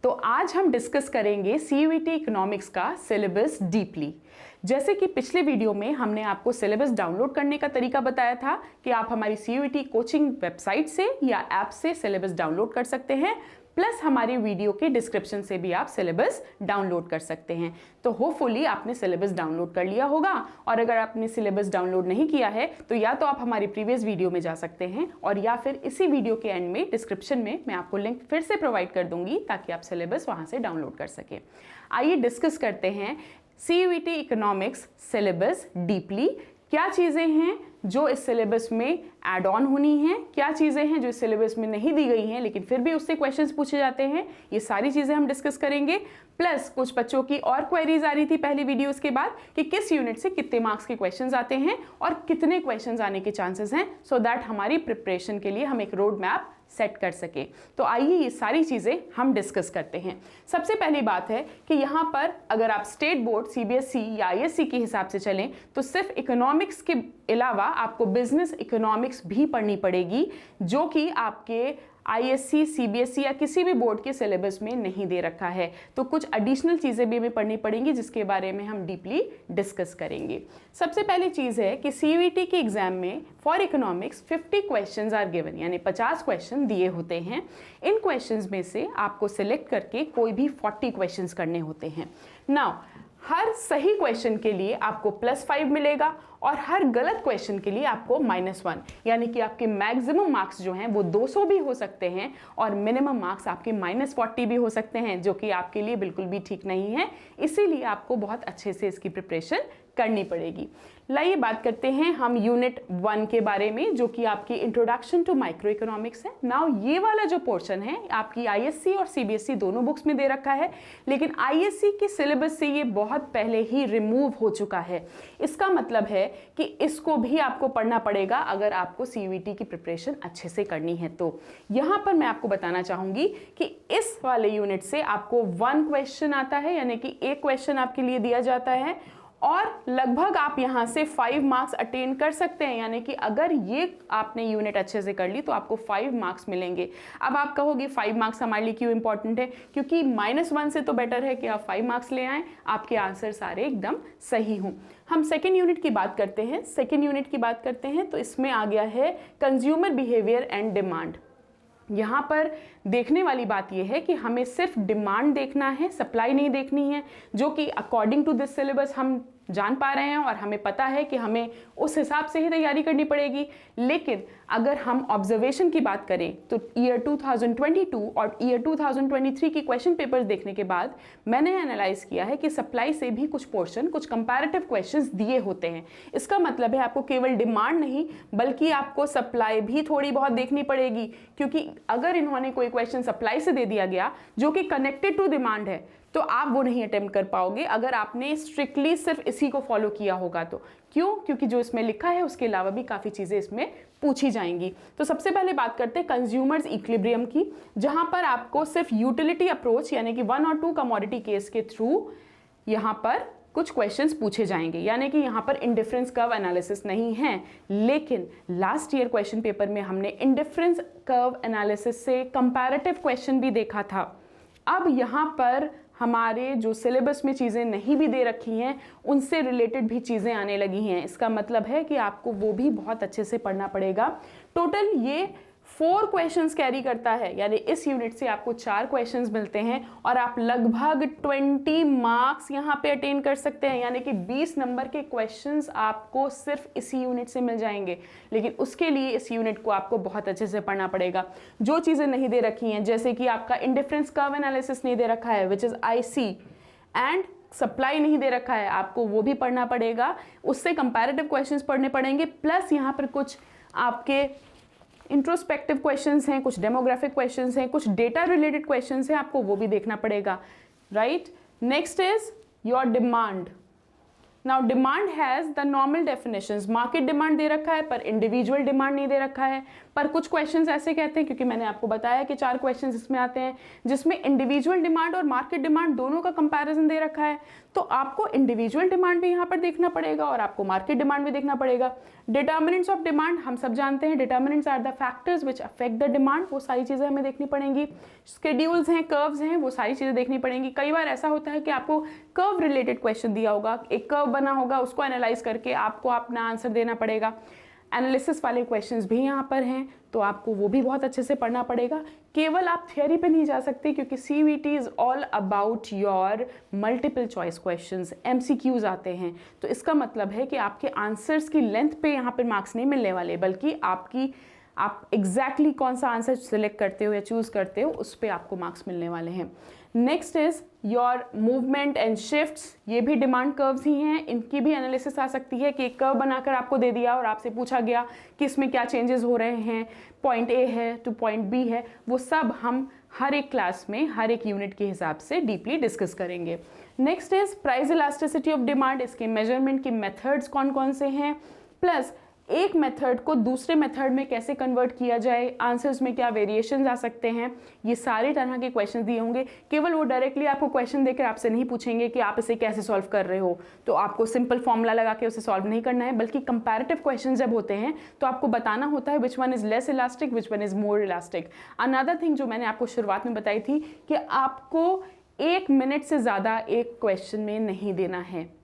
तो आज हम डिस्कस करेंगे सीयूईटी इकोनॉमिक्स का सिलेबस डीपली। जैसे कि पिछले वीडियो में हमने आपको सिलेबस डाउनलोड करने का तरीका बताया था कि आप हमारी सीयूईटी कोचिंग वेबसाइट से या ऐप से सिलेबस डाउनलोड कर सकते हैं, प्लस हमारी वीडियो के डिस्क्रिप्शन से भी आप सिलेबस डाउनलोड कर सकते हैं। तो होपफुली आपने सिलेबस डाउनलोड कर लिया होगा, और अगर आपने सिलेबस डाउनलोड नहीं किया है तो या तो आप हमारी प्रीवियस वीडियो में जा सकते हैं, और या फिर इसी वीडियो के एंड में डिस्क्रिप्शन में मैं आपको लिंक फिर से प्रोवाइड कर दूंगी ताकि आप सिलेबस वहां से डाउनलोड कर सकें। आइए डिस्कस करते हैं सीयूईटी इकोनॉमिक्स सिलेबस डीपली। क्या चीज़ें हैं जो इस सिलेबस में ऐड ऑन होनी हैं, क्या चीज़ें हैं जो इस सिलेबस में नहीं दी गई हैं लेकिन फिर भी उससे क्वेश्चंस पूछे जाते हैं, ये सारी चीज़ें हम डिस्कस करेंगे। प्लस कुछ बच्चों की और क्वेरीज आ रही थी पहली वीडियोस के बाद कि किस यूनिट से कितने मार्क्स के क्वेश्चंस आते हैं और कितने क्वेश्चंस आने के चांसेस हैं, सो दैट हमारी प्रिपरेशन के लिए हम एक रोड मैप सेट कर सके। तो आइए ये सारी चीज़ें हम डिस्कस करते हैं। सबसे पहली बात है कि यहाँ पर अगर आप स्टेट बोर्ड सीबीएसई या आईएससी के हिसाब से चलें तो सिर्फ इकोनॉमिक्स के अलावा आपको बिजनेस इकोनॉमिक्स भी पढ़नी पड़ेगी, जो कि आपके आईएससी, सीबीएसई या किसी भी बोर्ड के सिलेबस में नहीं दे रखा है। तो कुछ एडिशनल चीज़ें भी हमें पढ़नी पड़ेंगी जिसके बारे में हम डीपली डिस्कस करेंगे। सबसे पहली चीज़ है कि सीयूईटी के एग्जाम में for economics 50 questions are given, यानी 50 क्वेश्चन दिए होते हैं। इन क्वेश्चंस में से आपको सिलेक्ट करके कोई भी 40 क्वेश्चंस करने होते हैं। नाउ हर सही क्वेश्चन के लिए आपको +5 मिलेगा और हर गलत क्वेश्चन के लिए आपको -1, यानी कि आपके मैक्सिमम मार्क्स जो हैं वो 200 भी हो सकते हैं और मिनिमम मार्क्स आपके -40 भी हो सकते हैं, जो कि आपके लिए बिल्कुल भी ठीक नहीं है। इसीलिए आपको बहुत अच्छे से इसकी प्रिपरेशन करनी पड़ेगी। लाइए बात करते हैं हम यूनिट 1 के बारे में, जो कि आपकी इंट्रोडक्शन टू माइक्रो इकोनॉमिक्स है। नाउ ये वाला जो पोर्शन है आपकी आईएससी और सीबीएसई दोनों बुक्स में दे रखा है, लेकिन आईएससी के सिलेबस से ये बहुत पहले ही रिमूव हो चुका है। इसका मतलब है कि इसको भी आपको पढ़ना पड़ेगा अगर आपको सीयूईटी की प्रिपरेशन अच्छे से करनी है। तो यहाँ पर मैं आपको बताना चाहूंगी कि इस वाले यूनिट से आपको 1 क्वेश्चन आता है, यानी कि एक क्वेश्चन आपके लिए दिया जाता है और लगभग आप यहाँ से 5 मार्क्स अटेन कर सकते हैं, यानी कि अगर ये आपने यूनिट अच्छे से कर ली तो आपको 5 मार्क्स मिलेंगे। अब आप कहोगे 5 मार्क्स हमारे लिए क्यों इंपॉर्टेंट है? क्योंकि -1 से तो बेटर है कि आप 5 मार्क्स ले आएँ, आपके आंसर सारे एकदम सही हों। हम सेकेंड यूनिट की बात करते हैं। सेकेंड यूनिट की बात करते हैं तो इसमें आ गया है कंज्यूमर बिहेवियर एंड डिमांड। यहाँ पर देखने वाली बात यह है कि हमें सिर्फ डिमांड देखना है, सप्लाई नहीं देखनी है, जो कि अकॉर्डिंग टू दिस सिलेबस हम जान पा रहे हैं और हमें पता है कि हमें उस हिसाब से ही तैयारी करनी पड़ेगी। लेकिन अगर हम ऑब्जर्वेशन की बात करें तो ईयर 2022 और ईयर 2023 की क्वेश्चन पेपर्स देखने के बाद मैंने एनालाइज किया है कि सप्लाई से भी कुछ पोर्शन, कुछ कंपैरेटिव क्वेश्चंस दिए होते हैं। इसका मतलब है आपको केवल डिमांड नहीं बल्कि आपको सप्लाई भी थोड़ी बहुत देखनी पड़ेगी, क्योंकि अगर इन्होंने कोई क्वेश्चन सप्लाई से दे दिया गया जो कि कनेक्टेड टू डिमांड है तो आप वो नहीं अटेम्प्ट कर पाओगे अगर आपने स्ट्रिक्टली सिर्फ इसी को फॉलो किया होगा तो। क्यों? क्योंकि जो इसमें लिखा है उसके अलावा भी काफ़ी चीज़ें इसमें पूछी जाएंगी। तो सबसे पहले बात करते हैं कंज्यूमर्स इक्विलिब्रियम की, जहां पर आपको सिर्फ यूटिलिटी अप्रोच यानी कि 1 और 2 कमोडिटी केस के थ्रू यहाँ पर कुछ क्वेश्चंस पूछे जाएंगे, यानी कि यहाँ पर इंडिफरेंस कर्व एनालिसिस नहीं है। लेकिन लास्ट ईयर क्वेश्चन पेपर में हमने इंडिफरेंस कर्व एनालिसिस से कंपैरेटिव क्वेश्चन भी देखा था। अब यहाँ पर हमारे जो सिलेबस में चीज़ें नहीं भी दे रखी हैं उनसे रिलेटेड भी चीज़ें आने लगी हैं। इसका मतलब है कि आपको वो भी बहुत अच्छे से पढ़ना पड़ेगा। टोटल ये 4 क्वेश्चंस कैरी करता है, यानी इस यूनिट से आपको 4 क्वेश्चंस मिलते हैं और आप लगभग 20 मार्क्स यहाँ पे अटेन कर सकते हैं, यानी कि 20 नंबर के क्वेश्चंस आपको सिर्फ इसी यूनिट से मिल जाएंगे। लेकिन उसके लिए इस यूनिट को आपको बहुत अच्छे से पढ़ना पड़ेगा। जो चीज़ें नहीं दे रखी हैं, जैसे कि आपका इंडिफरेंस कर्व एनालिसिस नहीं दे रखा है which is IC, and supply नहीं दे रखा है, आपको वो भी पढ़ना पड़ेगा। उससे कंपैरेटिव क्वेश्चंस पढ़ने पड़ेंगे, प्लस यहाँ पर कुछ आपके इंट्रोस्पेक्टिव क्वेश्चंस हैं, कुछ डेमोग्राफिक क्वेश्चंस हैं, कुछ डेटा रिलेटेड क्वेश्चंस हैं, आपको वो भी देखना पड़ेगा। Right, next is your demand. Now demand has the normal definitions, market demand दे रखा है पर इंडिविजुअल डिमांड नहीं दे रखा है। पर कुछ क्वेश्चंस ऐसे कहते हैं, क्योंकि मैंने आपको बताया कि 4 क्वेश्चंस इसमें आते हैं जिसमें इंडिविजुअल डिमांड और मार्केट डिमांड दोनों का कंपैरिजन दे रखा है, तो आपको इंडिविजुअल डिमांड भी यहाँ पर देखना पड़ेगा और आपको मार्केट डिमांड भी देखना पड़ेगा। डिटर्मिनेंट्स ऑफ डिमांड हम सब जानते हैं, determinants are the factors which affect the demand, वो सारी चीजें हमें देखनी पड़ेंगी। शेड्यूल्स हैं, कर्व्स हैं, वो सारी चीजें देखनी पड़ेंगी। कई बार ऐसा होता है कि आपको कर्व रिलेटेड क्वेश्चन दिया होगा, एक कर्व बना होगा, उसको एनालाइज करके आपको अपना आंसर देना पड़ेगा। एनालिसिस वाले क्वेश्चंस भी यहाँ पर हैं, तो आपको वो भी बहुत अच्छे से पढ़ना पड़ेगा। केवल आप थियोरी पे नहीं जा सकते, क्योंकि CUET is all about your multiple choice questions, MCQs आते हैं। तो इसका मतलब है कि आपके आंसर्स की लेंथ पे यहाँ पर मार्क्स नहीं मिलने वाले, बल्कि आप एग्जैक्टली कौन सा आंसर सिलेक्ट करते हो या चूज करते हो उस पर आपको मार्क्स मिलने वाले हैं। Next is your movement and shifts, ये भी डिमांड कर्व्स ही हैं, इनकी भी एनालिसिस आ सकती है कि एक कर्व बनाकर आपको दे दिया और आपसे पूछा गया कि इसमें क्या चेंजेस हो रहे हैं, पॉइंट ए है टू पॉइंट बी है, वो सब हम हर एक क्लास में हर एक यूनिट के हिसाब से डीपली डिस्कस करेंगे। Next is price elasticity of demand, इसके मेजरमेंट के मेथड्स कौन कौन से हैं, प्लस एक मेथड को दूसरे मेथड में कैसे कन्वर्ट किया जाए, आंसर्स में क्या वेरिएशंस आ सकते हैं, ये सारे तरह के क्वेश्चन दिए होंगे। केवल वो डायरेक्टली आपको क्वेश्चन देकर आपसे नहीं पूछेंगे कि आप इसे कैसे सॉल्व कर रहे हो, तो आपको सिंपल फॉर्मूला लगा के उसे सॉल्व नहीं करना है, बल्कि कंपैरेटिव क्वेश्चन जब होते हैं तो आपको बताना होता है which one is less elastic, which one is more elastic. Another thing जो मैंने आपको शुरुआत में बताई थी कि आपको 1 मिनट से ज़्यादा एक क्वेश्चन में नहीं देना है।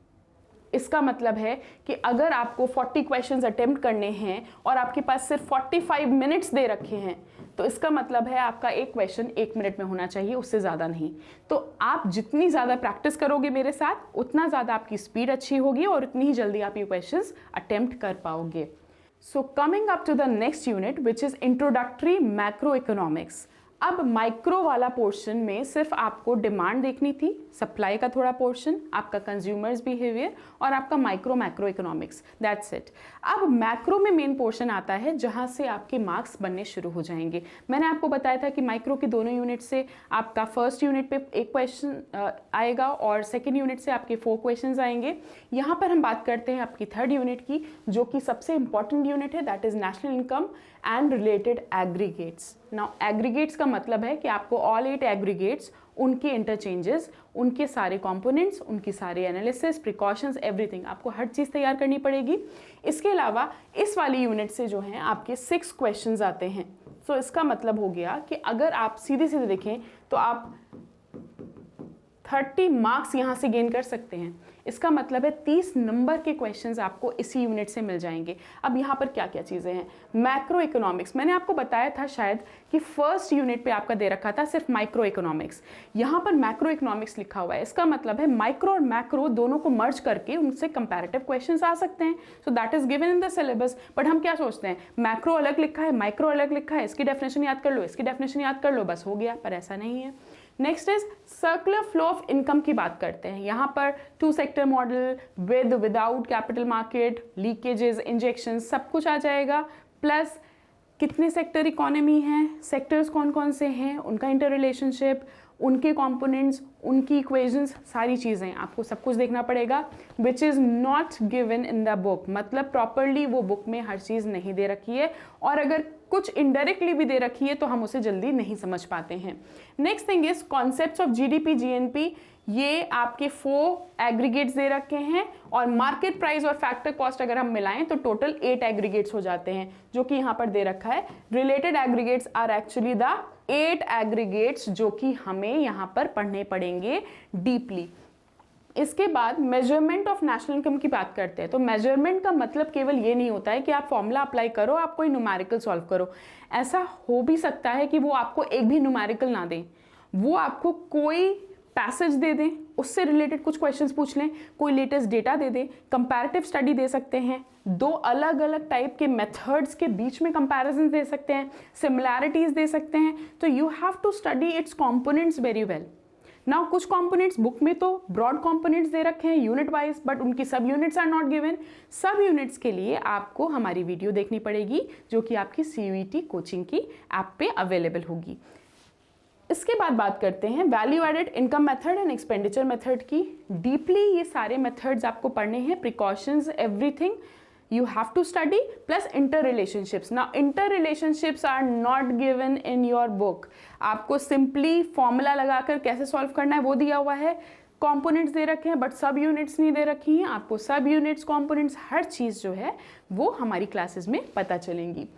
इसका मतलब है कि अगर आपको 40 क्वेश्चंस अटेम्प्ट करने हैं और आपके पास सिर्फ 45 मिनट्स दे रखे हैं, तो इसका मतलब है आपका एक क्वेश्चन 1 मिनट में होना चाहिए, उससे ज़्यादा नहीं। तो आप जितनी ज़्यादा प्रैक्टिस करोगे मेरे साथ, उतना ज़्यादा आपकी स्पीड अच्छी होगी और उतनी ही जल्दी आप ये क्वेश्चंस अटेम्प्ट कर पाओगे। So coming up to the next unit which is introductory macro economics. अब माइक्रो वाला पोर्शन में सिर्फ आपको डिमांड देखनी थी, सप्लाई का थोड़ा पोर्शन, आपका कंज्यूमर्स बिहेवियर और आपका micro macro economics, that's it. अब मैक्रो में मेन पोर्शन आता है जहां से आपके मार्क्स बनने शुरू हो जाएंगे। मैंने आपको बताया था कि माइक्रो के दोनों यूनिट से आपका फर्स्ट यूनिट पे एक क्वेश्चन आएगा और सेकेंड यूनिट से आपके 4 क्वेश्चन आएंगे। यहाँ पर हम बात करते हैं आपकी थर्ड यूनिट की, जो कि सबसे इंपॉर्टेंट यूनिट है, that is national income and related aggregates. Now aggregates का मतलब है कि आपको ऑल 8 एग्रीगेट्स, उनके इंटरचेंजेस, उनके सारे कंपोनेंट्स, उनकी सारे एनालिसिस, प्रिकॉशंस, एवरीथिंग, आपको हर चीज़ तैयार करनी पड़ेगी। इसके अलावा इस वाली यूनिट से जो हैं आपके 6 क्वेश्चंस आते हैं। सो इसका मतलब हो गया कि अगर आप सीधे सीधे देखें तो आप 30 मार्क्स यहाँ से गेन कर सकते हैं। इसका मतलब है 30 नंबर के क्वेश्चंस आपको इसी यूनिट से मिल जाएंगे। अब यहाँ पर क्या क्या चीज़ें हैं, मैक्रो इकोनॉमिक्स, मैंने आपको बताया था शायद कि फर्स्ट यूनिट पे आपका दे रखा था सिर्फ माइक्रो इकोनॉमिक्स, यहाँ पर मैक्रो इकोनॉमिक्स लिखा हुआ है। इसका मतलब है माइक्रो और मैक्रो दोनों को मर्ज करके उनसे कंपैरेटिव क्वेश्चंस आ सकते हैं। So that is given in the syllabus. But हम क्या सोचते हैं, मैक्रो अलग लिखा है, माइक्रो अलग लिखा है, इसकी डेफिनेशन याद कर लो, इसकी डेफिनेशन याद कर लो, बस हो गया, पर ऐसा नहीं है। Next is circular flow of income की बात करते हैं। यहाँ पर 2 sector model with without capital market, leakages, injection, सब कुछ आ जाएगा। प्लस कितने सेक्टर इकोनॉमी हैं, सेक्टर्स कौन कौन से हैं, उनका इंटर रिलेशनशिप, उनके कंपोनेंट्स, उनकी इक्वेशंस, सारी चीज़ें आपको सब कुछ देखना पड़ेगा, विच is not given in the book. मतलब प्रॉपरली वो बुक में हर चीज़ नहीं दे रखी है, और अगर कुछ इनडायरेक्टली भी दे रखी है तो हम उसे जल्दी नहीं समझ पाते हैं। Next thing is concepts of GDP, GNP, ये आपके 4 एग्रीगेट्स दे रखे हैं, और मार्केट प्राइस और फैक्टर कॉस्ट अगर हम मिलाएं तो टोटल 8 एग्रीगेट्स हो जाते हैं, जो कि यहाँ पर दे रखा है। Related aggregates are actually the 8 aggregates जो कि हमें यहाँ पर पढ़ने पड़ेंगे डीपली। इसके बाद मेजरमेंट ऑफ नेशनल इनकम की बात करते हैं। तो मेजरमेंट का मतलब केवल ये नहीं होता है कि आप फॉर्मूला अप्लाई करो, आप कोई न्यूमेरिकल सॉल्व करो। ऐसा हो भी सकता है कि वो आपको एक भी न्यूमेरिकल ना दें, वो आपको कोई पैसेज दे दें, उससे रिलेटेड कुछ क्वेश्चंस पूछ लें, कोई लेटेस्ट डेटा दे दें, कंपैरेटिव स्टडी दे सकते हैं, 2 अलग अलग टाइप के मेथड्स के बीच में कंपैरिजन दे सकते हैं, सिमिलैरिटीज दे सकते हैं। तो you have to study its components very well. Now कुछ कंपोनेंट्स बुक में तो ब्रॉड कंपोनेंट्स दे रखे हैं यूनिट वाइज, बट उनकी सब यूनिट्स आर नॉट गिवन। सब यूनिट्स के लिए आपको हमारी वीडियो देखनी पड़ेगी, जो कि आपकी CUET कोचिंग की ऐप पे अवेलेबल होगी। इसके बाद बात करते हैं value added income method and expenditure method की। डीपली ये सारे मेथड्स आपको पढ़ने हैं, precautions, everything you have to study, plus interrelationships. Now interrelationships are not given in your book. आपको simply formula लगाकर कैसे solve करना है वो दिया हुआ है, components दे रखे हैं बट सब यूनिट्स नहीं दे रखी हैं। आपको सब यूनिट्स, components, हर चीज़ जो है वो हमारी क्लासेस में पता चलेंगी।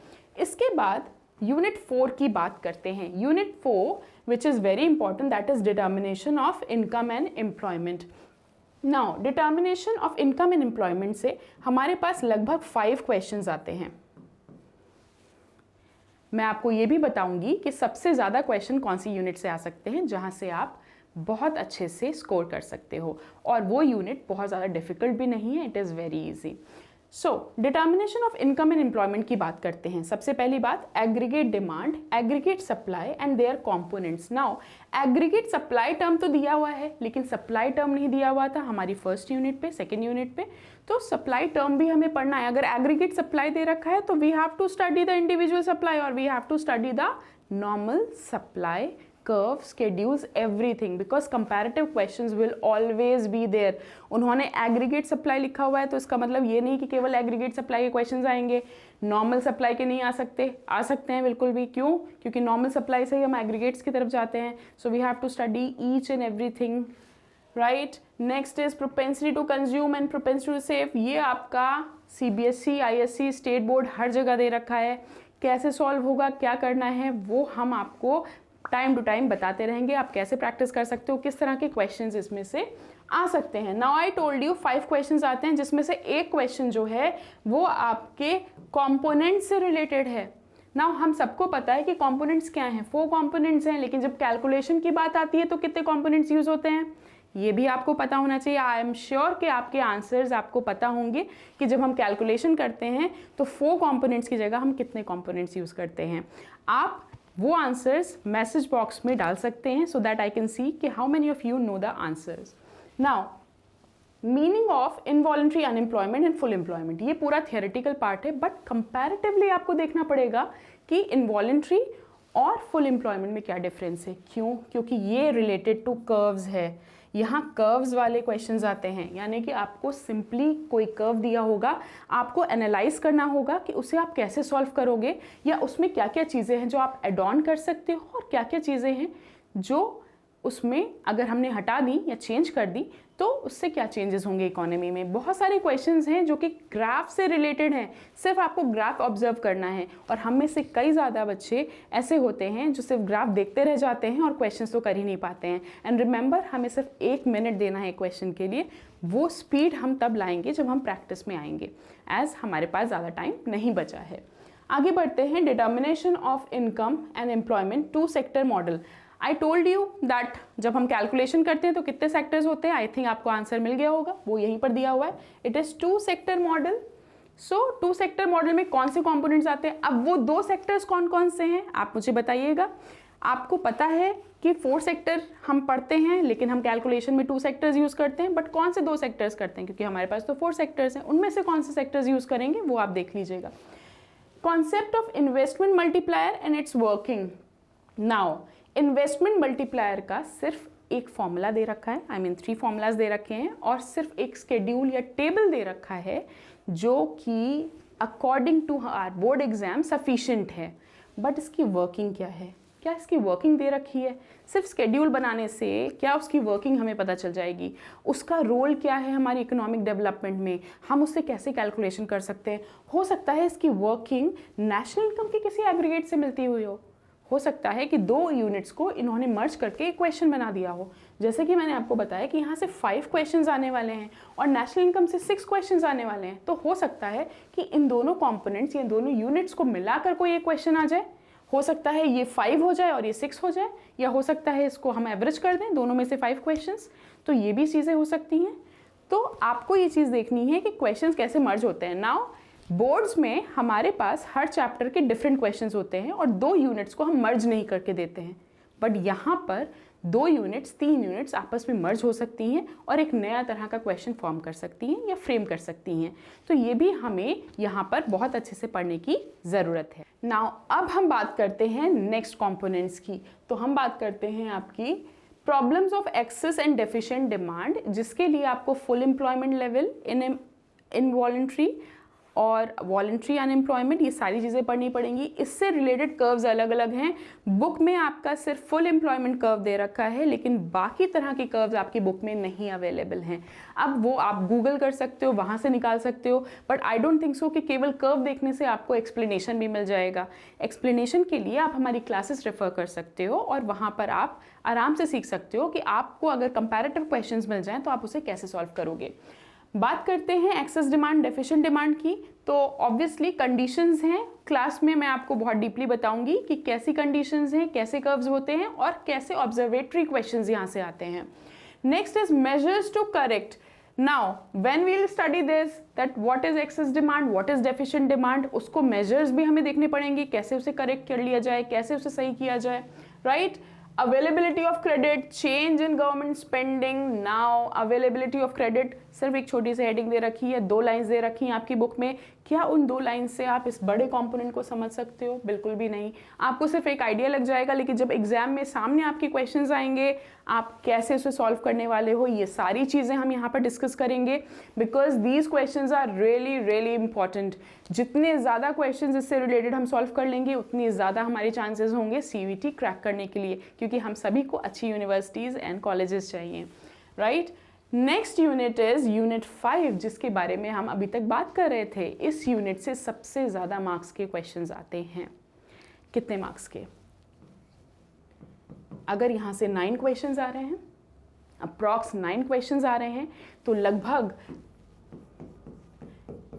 इसके बाद यूनिट 4 की बात करते हैं। Unit 4 which is very important, that is determination of income and employment. Now determination of income and employment से हमारे पास लगभग 5 क्वेश्चंस आते हैं। मैं आपको ये भी बताऊंगी कि सबसे ज़्यादा क्वेश्चन कौन सी यूनिट से आ सकते हैं जहां से आप बहुत अच्छे से स्कोर कर सकते हो, और वो यूनिट बहुत ज़्यादा डिफिकल्ट भी नहीं है, it is very easy. So determination of income and employment की बात करते हैं। सबसे पहली बात, aggregate demand, aggregate supply and there components. Now aggregate supply term तो दिया हुआ है लेकिन सप्लाई टर्म नहीं दिया हुआ था हमारी फर्स्ट यूनिट पे, सेकेंड यूनिट पे, तो सप्लाई टर्म भी हमें पढ़ना है। अगर एग्रीगेट सप्लाई दे रखा है तो we have to study the individual supply और we have to study the normal supply curve, schedules, everything, because comparative questions will always be there. उन्होंने aggregate supply लिखा हुआ है तो इसका मतलब ये नहीं कि केवल aggregate supply के questions आएंगे, normal supply के नहीं आ सकते हैं बिल्कुल भी। क्यों? क्योंकि normal supply से ही हम aggregates की तरफ जाते हैं। So we have to study each and everything, right? Next is propensity to consume and propensity to save. ये आपका CBSE, ISC, स्टेट बोर्ड हर जगह दे रखा है। कैसे सॉल्व होगा, क्या करना है, वो हम आपको टाइम टू टाइम बताते रहेंगे। आप कैसे प्रैक्टिस कर सकते हो, किस तरह के क्वेश्चंस इसमें से आ सकते हैं। Now I told you 5 questions आते हैं जिसमें से एक क्वेश्चन जो है वो आपके कंपोनेंट से रिलेटेड है। नाउ हम सबको पता है कि कंपोनेंट्स क्या हैं, 4 कंपोनेंट्स हैं, लेकिन जब कैलकुलेशन की बात आती है तो कितने कंपोनेंट्स यूज होते हैं ये भी आपको पता होना चाहिए। आई एम श्योर कि आपके आंसर्स आपको पता होंगे कि जब हम कैलकुलेशन करते हैं तो 4 कंपोनेंट्स की जगह हम कितने कंपोनेंट्स यूज करते हैं। आप वो आंसर्स मैसेज बॉक्स में डाल सकते हैं so that I can see कि how many of you know the answers. Now meaning of involuntary unemployment and full employment, ये पूरा थियोरेटिकल पार्ट है बट कंपैरेटिवली आपको देखना पड़ेगा कि इनवॉलंटरी और फुल एम्प्लॉयमेंट में क्या डिफरेंस है। क्यों? क्योंकि ये रिलेटेड टू कर्व्स है। यहाँ कर्व्स वाले क्वेश्चंस आते हैं, यानी कि आपको सिंपली कोई कर्व दिया होगा, आपको एनालाइज करना होगा कि उसे आप कैसे सॉल्व करोगे या उसमें क्या क्या चीज़ें हैं जो आप एड ऑन कर सकते हो और क्या क्या चीज़ें हैं जो उसमें अगर हमने हटा दी या चेंज कर दी तो उससे क्या चेंजेस होंगे इकोनॉमी में। बहुत सारे क्वेश्चंस हैं जो कि ग्राफ से रिलेटेड हैं, सिर्फ आपको ग्राफ ऑब्जर्व करना है। और हम में से कई ज़्यादा बच्चे ऐसे होते हैं जो सिर्फ ग्राफ देखते रह जाते हैं और क्वेश्चंस तो कर ही नहीं पाते हैं। एंड रिमेंबर, हमें सिर्फ 1 मिनट देना है क्वेश्चन के लिए। वो स्पीड हम तब लाएंगे जब हम प्रैक्टिस में आएंगे, एज हमारे पास ज़्यादा टाइम नहीं बचा है। आगे बढ़ते हैं, determination of income and employment 2 sector model. I told you that जब हम कैलकुलेशन करते हैं तो कितने सेक्टर्स होते हैं, आई थिंक आपको आंसर मिल गया होगा, वो यहीं पर दिया हुआ है। It is 2 sector model. So 2 sector model में कौन से कंपोनेंट्स आते हैं? अब वो 2 सेक्टर्स कौन कौन से हैं आप मुझे बताइएगा। आपको पता है कि 4 सेक्टर हम पढ़ते हैं लेकिन हम कैलकुलेशन में 2 सेक्टर्स यूज़ करते हैं, बट कौन से 2 सेक्टर्स करते हैं? क्योंकि हमारे पास तो 4 सेक्टर्स हैं, उनमें से कौन से सेक्टर्स यूज़ करेंगे वो आप देख लीजिएगा। Concept of investment multiplier and it's working. Now investment multiplier का सिर्फ एक फॉर्मूला दे रखा है, आई मीन 3 फॉर्मूलाज दे रखे हैं और सिर्फ एक स्केड्यूल या टेबल दे रखा है जो कि according to our board exam sufficient है। बट इसकी वर्किंग क्या है? क्या इसकी वर्किंग दे रखी है? सिर्फ स्केड्यूल बनाने से क्या उसकी वर्किंग हमें पता चल जाएगी? उसका रोल क्या है हमारी इकोनॉमिक डेवलपमेंट में? हम उससे कैसे कैलकुलेशन कर सकते हैं? हो सकता है इसकी वर्किंग नेशनल इनकम के किसी एग्रीगेट से मिलती हुई हो सकता है कि 2 यूनिट्स को इन्होंने मर्ज करके एक क्वेश्चन बना दिया हो। जैसे कि मैंने आपको बताया कि यहाँ से 5 क्वेश्चंस आने वाले हैं और नेशनल इनकम से 6 क्वेश्चंस आने वाले हैं, तो हो सकता है कि इन दोनों कंपोनेंट्स या दोनों यूनिट्स को मिलाकर कोई एक क्वेश्चन आ जाए। हो सकता है ये 5 हो जाए और ये 6 हो जाए, या हो सकता है इसको हम एवरेज कर दें दोनों में से 5 क्वेश्चंस, तो ये भी चीज़ें हो सकती हैं। तो आपको ये चीज़ देखनी है कि क्वेश्चंस कैसे मर्ज होते हैं। नाउ बोर्ड्स में हमारे पास हर चैप्टर के डिफरेंट क्वेश्चंस होते हैं और 2 यूनिट्स को हम मर्ज नहीं करके देते हैं। बट यहाँ पर 2 यूनिट्स 3 यूनिट्स आपस में मर्ज हो सकती हैं और एक नया तरह का क्वेश्चन फॉर्म कर सकती हैं या फ्रेम कर सकती हैं। तो ये भी हमें यहाँ पर बहुत अच्छे से पढ़ने की ज़रूरत है। नाउ अब हम बात करते हैं नेक्स्ट कंपोनेंट्स की। तो हम बात करते हैं आपकी problems of excess and deficient demand, जिसके लिए आपको फुल एम्प्लॉयमेंट लेवल, इनवॉलंटरी और वॉलंटरी अनएम्प्लॉयमेंट, ये सारी चीज़ें पढ़नी पड़ेंगी। इससे रिलेटेड कर्व्स अलग अलग हैं। बुक में आपका सिर्फ फुल एम्प्लॉयमेंट कर्व दे रखा है, लेकिन बाकी तरह के कर्व्स आपकी बुक में नहीं अवेलेबल हैं। अब वो आप गूगल कर सकते हो, वहाँ से निकाल सकते हो, but I don't think so कि केवल कर्व देखने से आपको एक्सप्लेनेशन भी मिल जाएगा। एक्सप्लेनेशन के लिए आप हमारी क्लासेस रेफर कर सकते हो और वहाँ पर आप आराम से सीख सकते हो कि आपको अगर कंपैरेटिव क्वेश्चंस मिल जाएं तो आप उसे कैसे सॉल्व करोगे। बात करते हैं एक्सेस डिमांड, डेफिशिएंट डिमांड की। तो ऑब्वियसली कंडीशंस हैं, क्लास में मैं आपको बहुत डीपली बताऊंगी कि कैसी कंडीशंस हैं, कैसे कर्व्स होते हैं और कैसे ऑब्जर्वेटरी क्वेश्चंस यहाँ से आते हैं। Next is measures to correct. Now when we will study this that what is excess demand, what is deficient demand, उसको मेजर्स भी हमें देखने पड़ेंगे, कैसे उसे करेक्ट कर लिया जाए, कैसे उसे सही किया जाए, right. Availability of credit, change in government spending. Now availability of credit सिर्फ एक छोटी सी हेडिंग दे रखी है, 2 लाइंस दे रखी हैं आपकी बुक में। क्या उन 2 लाइन से आप इस बड़े कंपोनेंट को समझ सकते हो? बिल्कुल भी नहीं। आपको सिर्फ एक आइडिया लग जाएगा, लेकिन जब एग्जाम में सामने आपके क्वेश्चंस आएंगे, आप कैसे उसे सॉल्व करने वाले हो, ये सारी चीज़ें हम यहाँ पर डिस्कस करेंगे, because these questions are really really important. जितने ज़्यादा क्वेश्चंस इससे रिलेटेड हम सॉल्व कर लेंगे, उतनी ज़्यादा हमारे चांसेस होंगे CVT क्रैक करने के लिए, क्योंकि हम सभी को अच्छी यूनिवर्सिटीज़ एंड कॉलेजेस चाहिए, right. Next unit is unit 5, जिसके बारे में हम अभी तक बात कर रहे थे। इस यूनिट से सबसे ज़्यादा मार्क्स के क्वेश्चंस आते हैं। कितने मार्क्स के? अगर यहाँ से 9 क्वेश्चंस आ रहे हैं, अप्रॉक्स 9 क्वेश्चंस आ रहे हैं, तो लगभग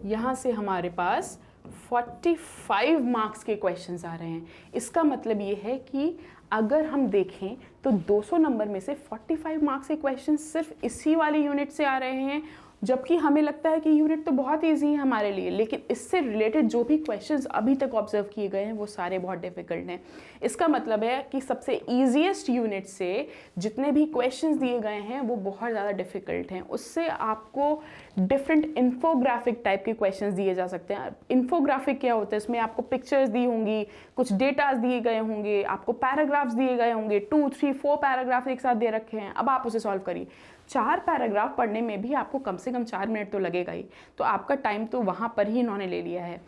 यहाँ से हमारे पास 45 मार्क्स के क्वेश्चंस आ रहे हैं। इसका मतलब ये है कि अगर हम देखें तो 200 नंबर में से 45 मार्क्स के क्वेश्चंस सिर्फ इसी वाली यूनिट से आ रहे हैं, जबकि हमें लगता है कि यूनिट तो बहुत ईजी है हमारे लिए, लेकिन इससे रिलेटेड जो भी क्वेश्चंस अभी तक ऑब्जर्व किए गए हैं वो सारे बहुत डिफिकल्ट हैं। इसका मतलब है कि सबसे ईजीएस्ट यूनिट से जितने भी क्वेश्चंस दिए गए हैं वो बहुत ज़्यादा डिफिकल्ट हैं। उससे आपको डिफरेंट इन्फोग्राफिक टाइप के क्वेश्चंस दिए जा सकते हैं। इन्फोग्राफिक क्या होता है? इसमें आपको पिक्चर्स दी होंगी, कुछ डेटाज दिए गए होंगे, आपको पैराग्राफ्स दिए गए होंगे, 2, 3, 4 पैराग्राफ एक साथ दे रखे हैं। अब आप उसे सॉल्व करिए। 4 पैराग्राफ पढ़ने में भी आपको कम से कम 4 मिनट तो लगेगा ही, तो आपका टाइम तो वहाँ पर ही इन्होंने ले लिया है।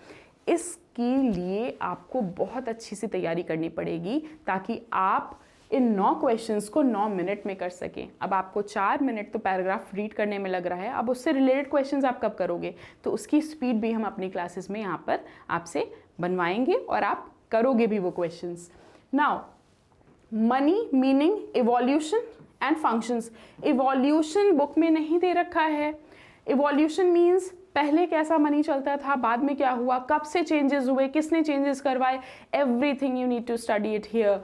इसके लिए आपको बहुत अच्छी सी तैयारी करनी पड़ेगी ताकि आप इन 9 क्वेश्चंस को 9 मिनट में कर सकें। अब आपको 4 मिनट तो पैराग्राफ रीड करने में लग रहा है, अब उससे रिलेटेड क्वेश्चंस आप कब करोगे? तो उसकी स्पीड भी हम अपनी क्लासेस में यहाँ पर आपसे बनवाएंगे और आप करोगे भी वो questions. Now money, meaning, evolution and functions. Evolution book में नहीं दे रखा है। इवोल्यूशन मीन्स पहले कैसा मनी चलता था, बाद में क्या हुआ, कब से चेंजेस हुए, किसने चेंजेस करवाए, everything you need to study it here.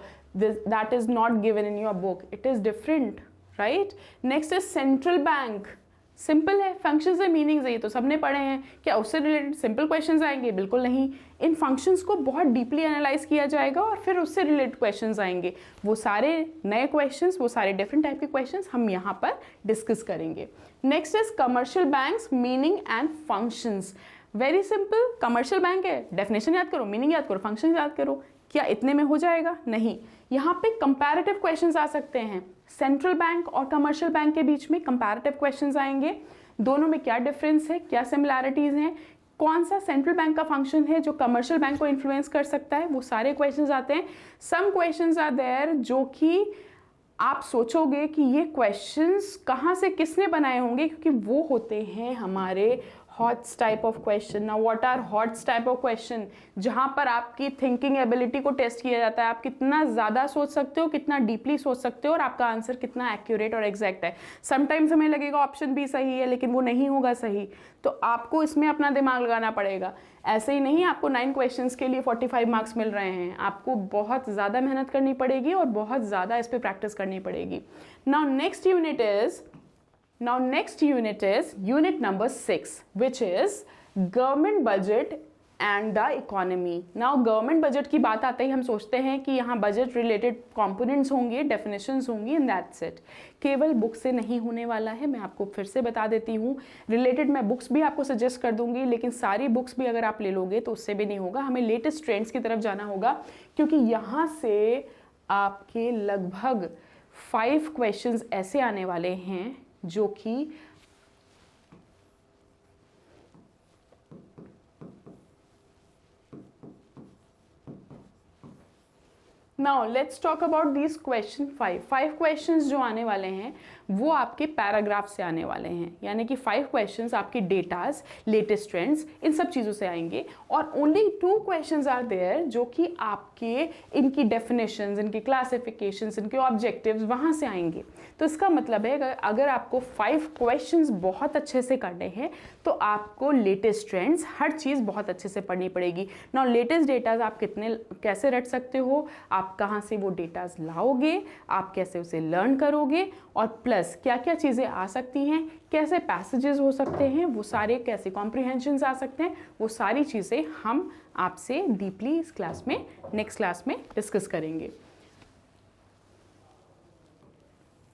That is not given in your book. It is different, right? Next is central bank. Simple है, फंक्शंस है, मीनिंग्स है, ये तो सबने पढ़े हैं। क्या उससे रिलेटेड सिंपल क्वेश्चंस आएंगे? बिल्कुल नहीं। इन फंक्शंस को बहुत डीपली एनालाइज किया जाएगा और फिर उससे रिलेटेड क्वेश्चंस आएंगे। वो सारे नए क्वेश्चंस, वो सारे डिफरेंट टाइप के क्वेश्चंस हम यहाँ पर डिस्कस करेंगे। Next is commercial banks, meaning and functions. Very simple, commercial bank है, डेफिनेशन याद करो, मीनिंग याद करो, फंक्शन याद करो। क्या इतने में हो जाएगा? नहीं। यहाँ पे कंपैरेटिव क्वेश्चंस आ सकते हैं। सेंट्रल बैंक और कमर्शियल बैंक के बीच में कंपैरेटिव क्वेश्चंस आएंगे। दोनों में क्या डिफरेंस है, क्या सिमिलैरिटीज हैं, कौन सा सेंट्रल बैंक का फंक्शन है जो कमर्शियल बैंक को इन्फ्लुएंस कर सकता है, वो सारे क्वेश्चंस आते हैं। सम क्वेश्चंस आर देयर जो कि आप सोचोगे कि ये क्वेश्चंस कहाँ से किसने बनाए होंगे, क्योंकि वो होते हैं हमारे HOTS type of question. Now what are HOTS type of question? जहाँ पर आपकी थिंकिंग एबिलिटी को टेस्ट किया जाता है, आप कितना ज़्यादा सोच सकते हो, कितना डीपली सोच सकते हो और आपका आंसर कितना एक्यूरेट और एग्जैक्ट है। समटाइम्स हमें लगेगा ऑप्शन बी सही है, लेकिन वो नहीं होगा सही, तो आपको इसमें अपना दिमाग लगाना पड़ेगा। ऐसे ही नहीं आपको 9 क्वेश्चंस के लिए 45 मार्क्स मिल रहे हैं, आपको बहुत ज़्यादा मेहनत करनी पड़ेगी और बहुत ज़्यादा इस पर प्रैक्टिस करनी पड़ेगी। Now next unit is unit number 6, which is government budget and the economy. Now government budget की बात आते ही हम सोचते हैं कि यहाँ बजट रिलेटेड कंपोनेंट्स होंगे, डेफिनेशंस होंगी एंड दैट्स इट। केवल बुक से नहीं होने वाला है, मैं आपको फिर से बता देती हूँ। रिलेटेड मैं बुक्स भी आपको सजेस्ट कर दूंगी, लेकिन सारी बुक्स भी अगर आप ले लोगे तो उससे भी नहीं होगा, हमें लेटेस्ट ट्रेंड्स की तरफ जाना होगा, क्योंकि यहाँ से आपके लगभग 5 क्वेश्चंस ऐसे आने वाले हैं जो कि now let's talk about this question 5 questions जो आने वाले हैं वो आपके पैराग्राफ से आने वाले हैं, यानी कि 5 क्वेश्चंस आपके डेटाज, लेटेस्ट ट्रेंड्स, इन सब चीज़ों से आएंगे, और ओनली 2 क्वेश्चंस आर देयर जो कि आपके इनकी डेफिनेशंस, इनकी क्लासिफिकेशंस, इनके ऑब्जेक्टिव्स वहाँ से आएंगे। तो इसका मतलब है अगर आपको 5 क्वेश्चंस बहुत अच्छे से करने हैं तो आपको लेटेस्ट ट्रेंड्स, हर चीज़ बहुत अच्छे से पढ़नी पड़ेगी। नाउ लेटेस्ट डेटाज आप कैसे रट सकते हो, आप कहाँ से वो डेटाज लाओगे, आप कैसे उसे लर्न करोगे, और प्लस क्या क्या चीज़ें आ सकती हैं, कैसे पैसेजेस हो सकते हैं, वो सारे कैसे कॉम्प्रिहेंशंस आ सकते हैं, वो सारी चीज़ें हम आपसे डीपली इस क्लास में, नेक्स्ट क्लास में डिस्कस करेंगे।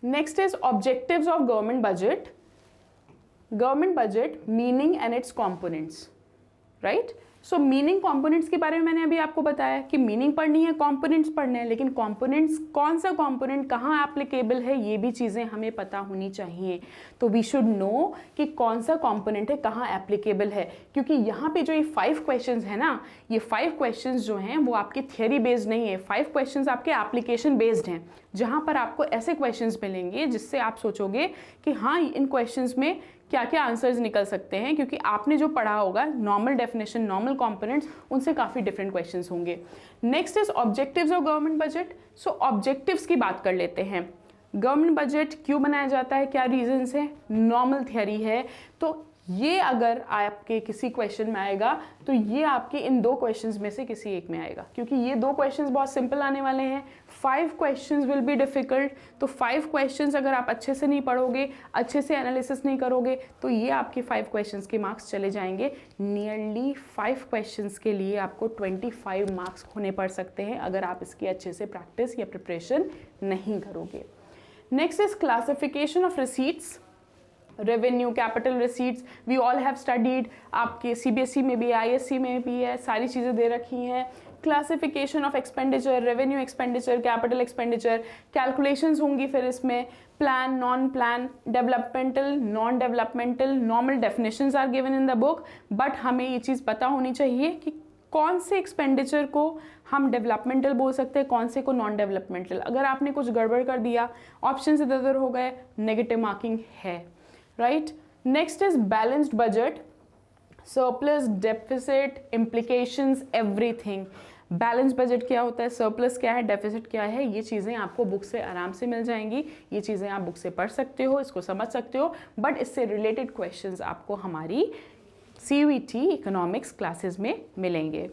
Next is objectives of government budget. Government budget, meaning and it's components, right. So meaning components के बारे में मैंने अभी आपको बताया कि मीनिंग पढ़नी है, कंपोनेंट्स पढ़ने हैं, लेकिन कंपोनेंट्स कौन सा कंपोनेंट कहाँ एप्लीकेबल है ये भी चीज़ें हमें पता होनी चाहिए। तो वी शुड नो कि कौन सा कंपोनेंट है, कहाँ एप्लीकेबल है, क्योंकि यहाँ पे जो ये 5 क्वेश्चंस है ना, ये 5 क्वेश्चंस जो हैं वो आपके थियरी बेस्ड नहीं है, 5 क्वेश्चंस आपके एप्लीकेशन बेस्ड हैं, जहाँ पर आपको ऐसे क्वेश्चंस मिलेंगे जिससे आप सोचोगे कि हाँ इन क्वेश्चंस में क्या क्या आंसर्स निकल सकते हैं, क्योंकि आपने जो पढ़ा होगा नॉर्मल डेफिनेशन, नॉर्मल कंपोनेंट्स, उनसे काफ़ी डिफरेंट क्वेश्चंस होंगे। Next is objectives of government budget. So objectives की बात कर लेते हैं। गवर्नमेंट बजट क्यों बनाया जाता है, क्या रीजंस है, नॉर्मल थियरी है, तो ये अगर आपके किसी क्वेश्चन में आएगा तो ये आपके इन 2 क्वेश्चंस में से किसी एक में आएगा, क्योंकि ये 2 क्वेश्चंस बहुत सिंपल आने वाले हैं। 5 क्वेश्चंस विल बी डिफिकल्ट, तो 5 क्वेश्चंस अगर आप अच्छे से नहीं पढ़ोगे, अच्छे से एनालिसिस नहीं करोगे, तो ये आपके 5 क्वेश्चंस के मार्क्स चले जाएंगे। नियरली 5 क्वेश्चंस के लिए आपको 25 मार्क्स होने पड़ सकते हैं अगर आप इसकी अच्छे से प्रैक्टिस या प्रिपरेशन नहीं करोगे। Next is classification of receipts, revenue, capital receipts, we all have studied, आपके सीबीएसई में भी, आईएससी में भी है, सारी चीज़ें दे रखी हैं। Classification of expenditure, revenue expenditure, capital expenditure, calculations होंगी फिर इसमें, plan, non plan, developmental, non developmental, normal definitions are given in the book, but हमें ये चीज़ पता होनी चाहिए कि कौन से एक्सपेंडिचर को हम डेवलपमेंटल बोल सकते हैं, कौन से को नॉन डेवलपमेंटल। अगर आपने कुछ गड़बड़ कर दिया, ऑप्शन इधर उधर हो गए, नेगेटिव मार्किंग है, right. Next is balanced budget, surplus, deficit, implications, everything. Balance budget क्या होता है, सरप्लस क्या है, डेफिसिट क्या है, ये चीज़ें आपको बुक से आराम से मिल जाएंगी, ये चीज़ें आप बुक से पढ़ सकते हो, इसको समझ सकते हो, बट इससे रिलेटेड क्वेश्चंस आपको हमारी CUET इकोनॉमिक्स क्लासेस में मिलेंगे,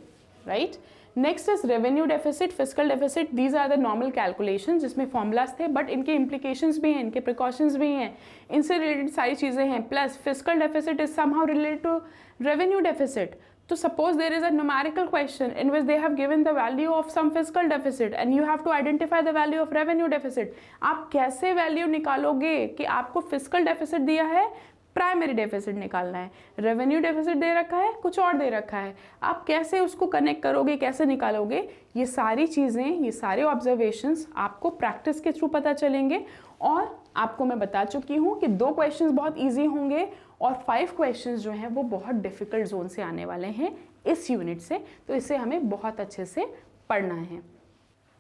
right. Next is revenue deficit, fiscal deficit, these are the normal calculation जिसमें फॉर्मूलाज थे, बट इनके इम्प्लीकेशंस भी हैं, इनके प्रिकॉशंस भी हैं, इनसे रिलेटेड सारी चीज़ें हैं। Plus fiscal deficit is somehow related to revenue deficit. तो suppose there is a numerical question in which they have given the value of some fiscal deficit and you have to identify the value of revenue deficit. आप कैसे value निकालोगे कि आपको fiscal deficit दिया है, primary deficit निकालना है, revenue deficit दे रखा है, कुछ और दे रखा है, आप कैसे उसको कनेक्ट करोगे, कैसे निकालोगे, ये सारी चीज़ें, ये सारे ऑब्जर्वेशंस आपको प्रैक्टिस के थ्रू पता चलेंगे। और आपको मैं बता चुकी हूँ कि 2 क्वेश्चंस बहुत इजी होंगे और 5 क्वेश्चंस जो हैं वो बहुत डिफिकल्ट जोन से आने वाले हैं इस यूनिट से, तो इसे हमें बहुत अच्छे से पढ़ना है।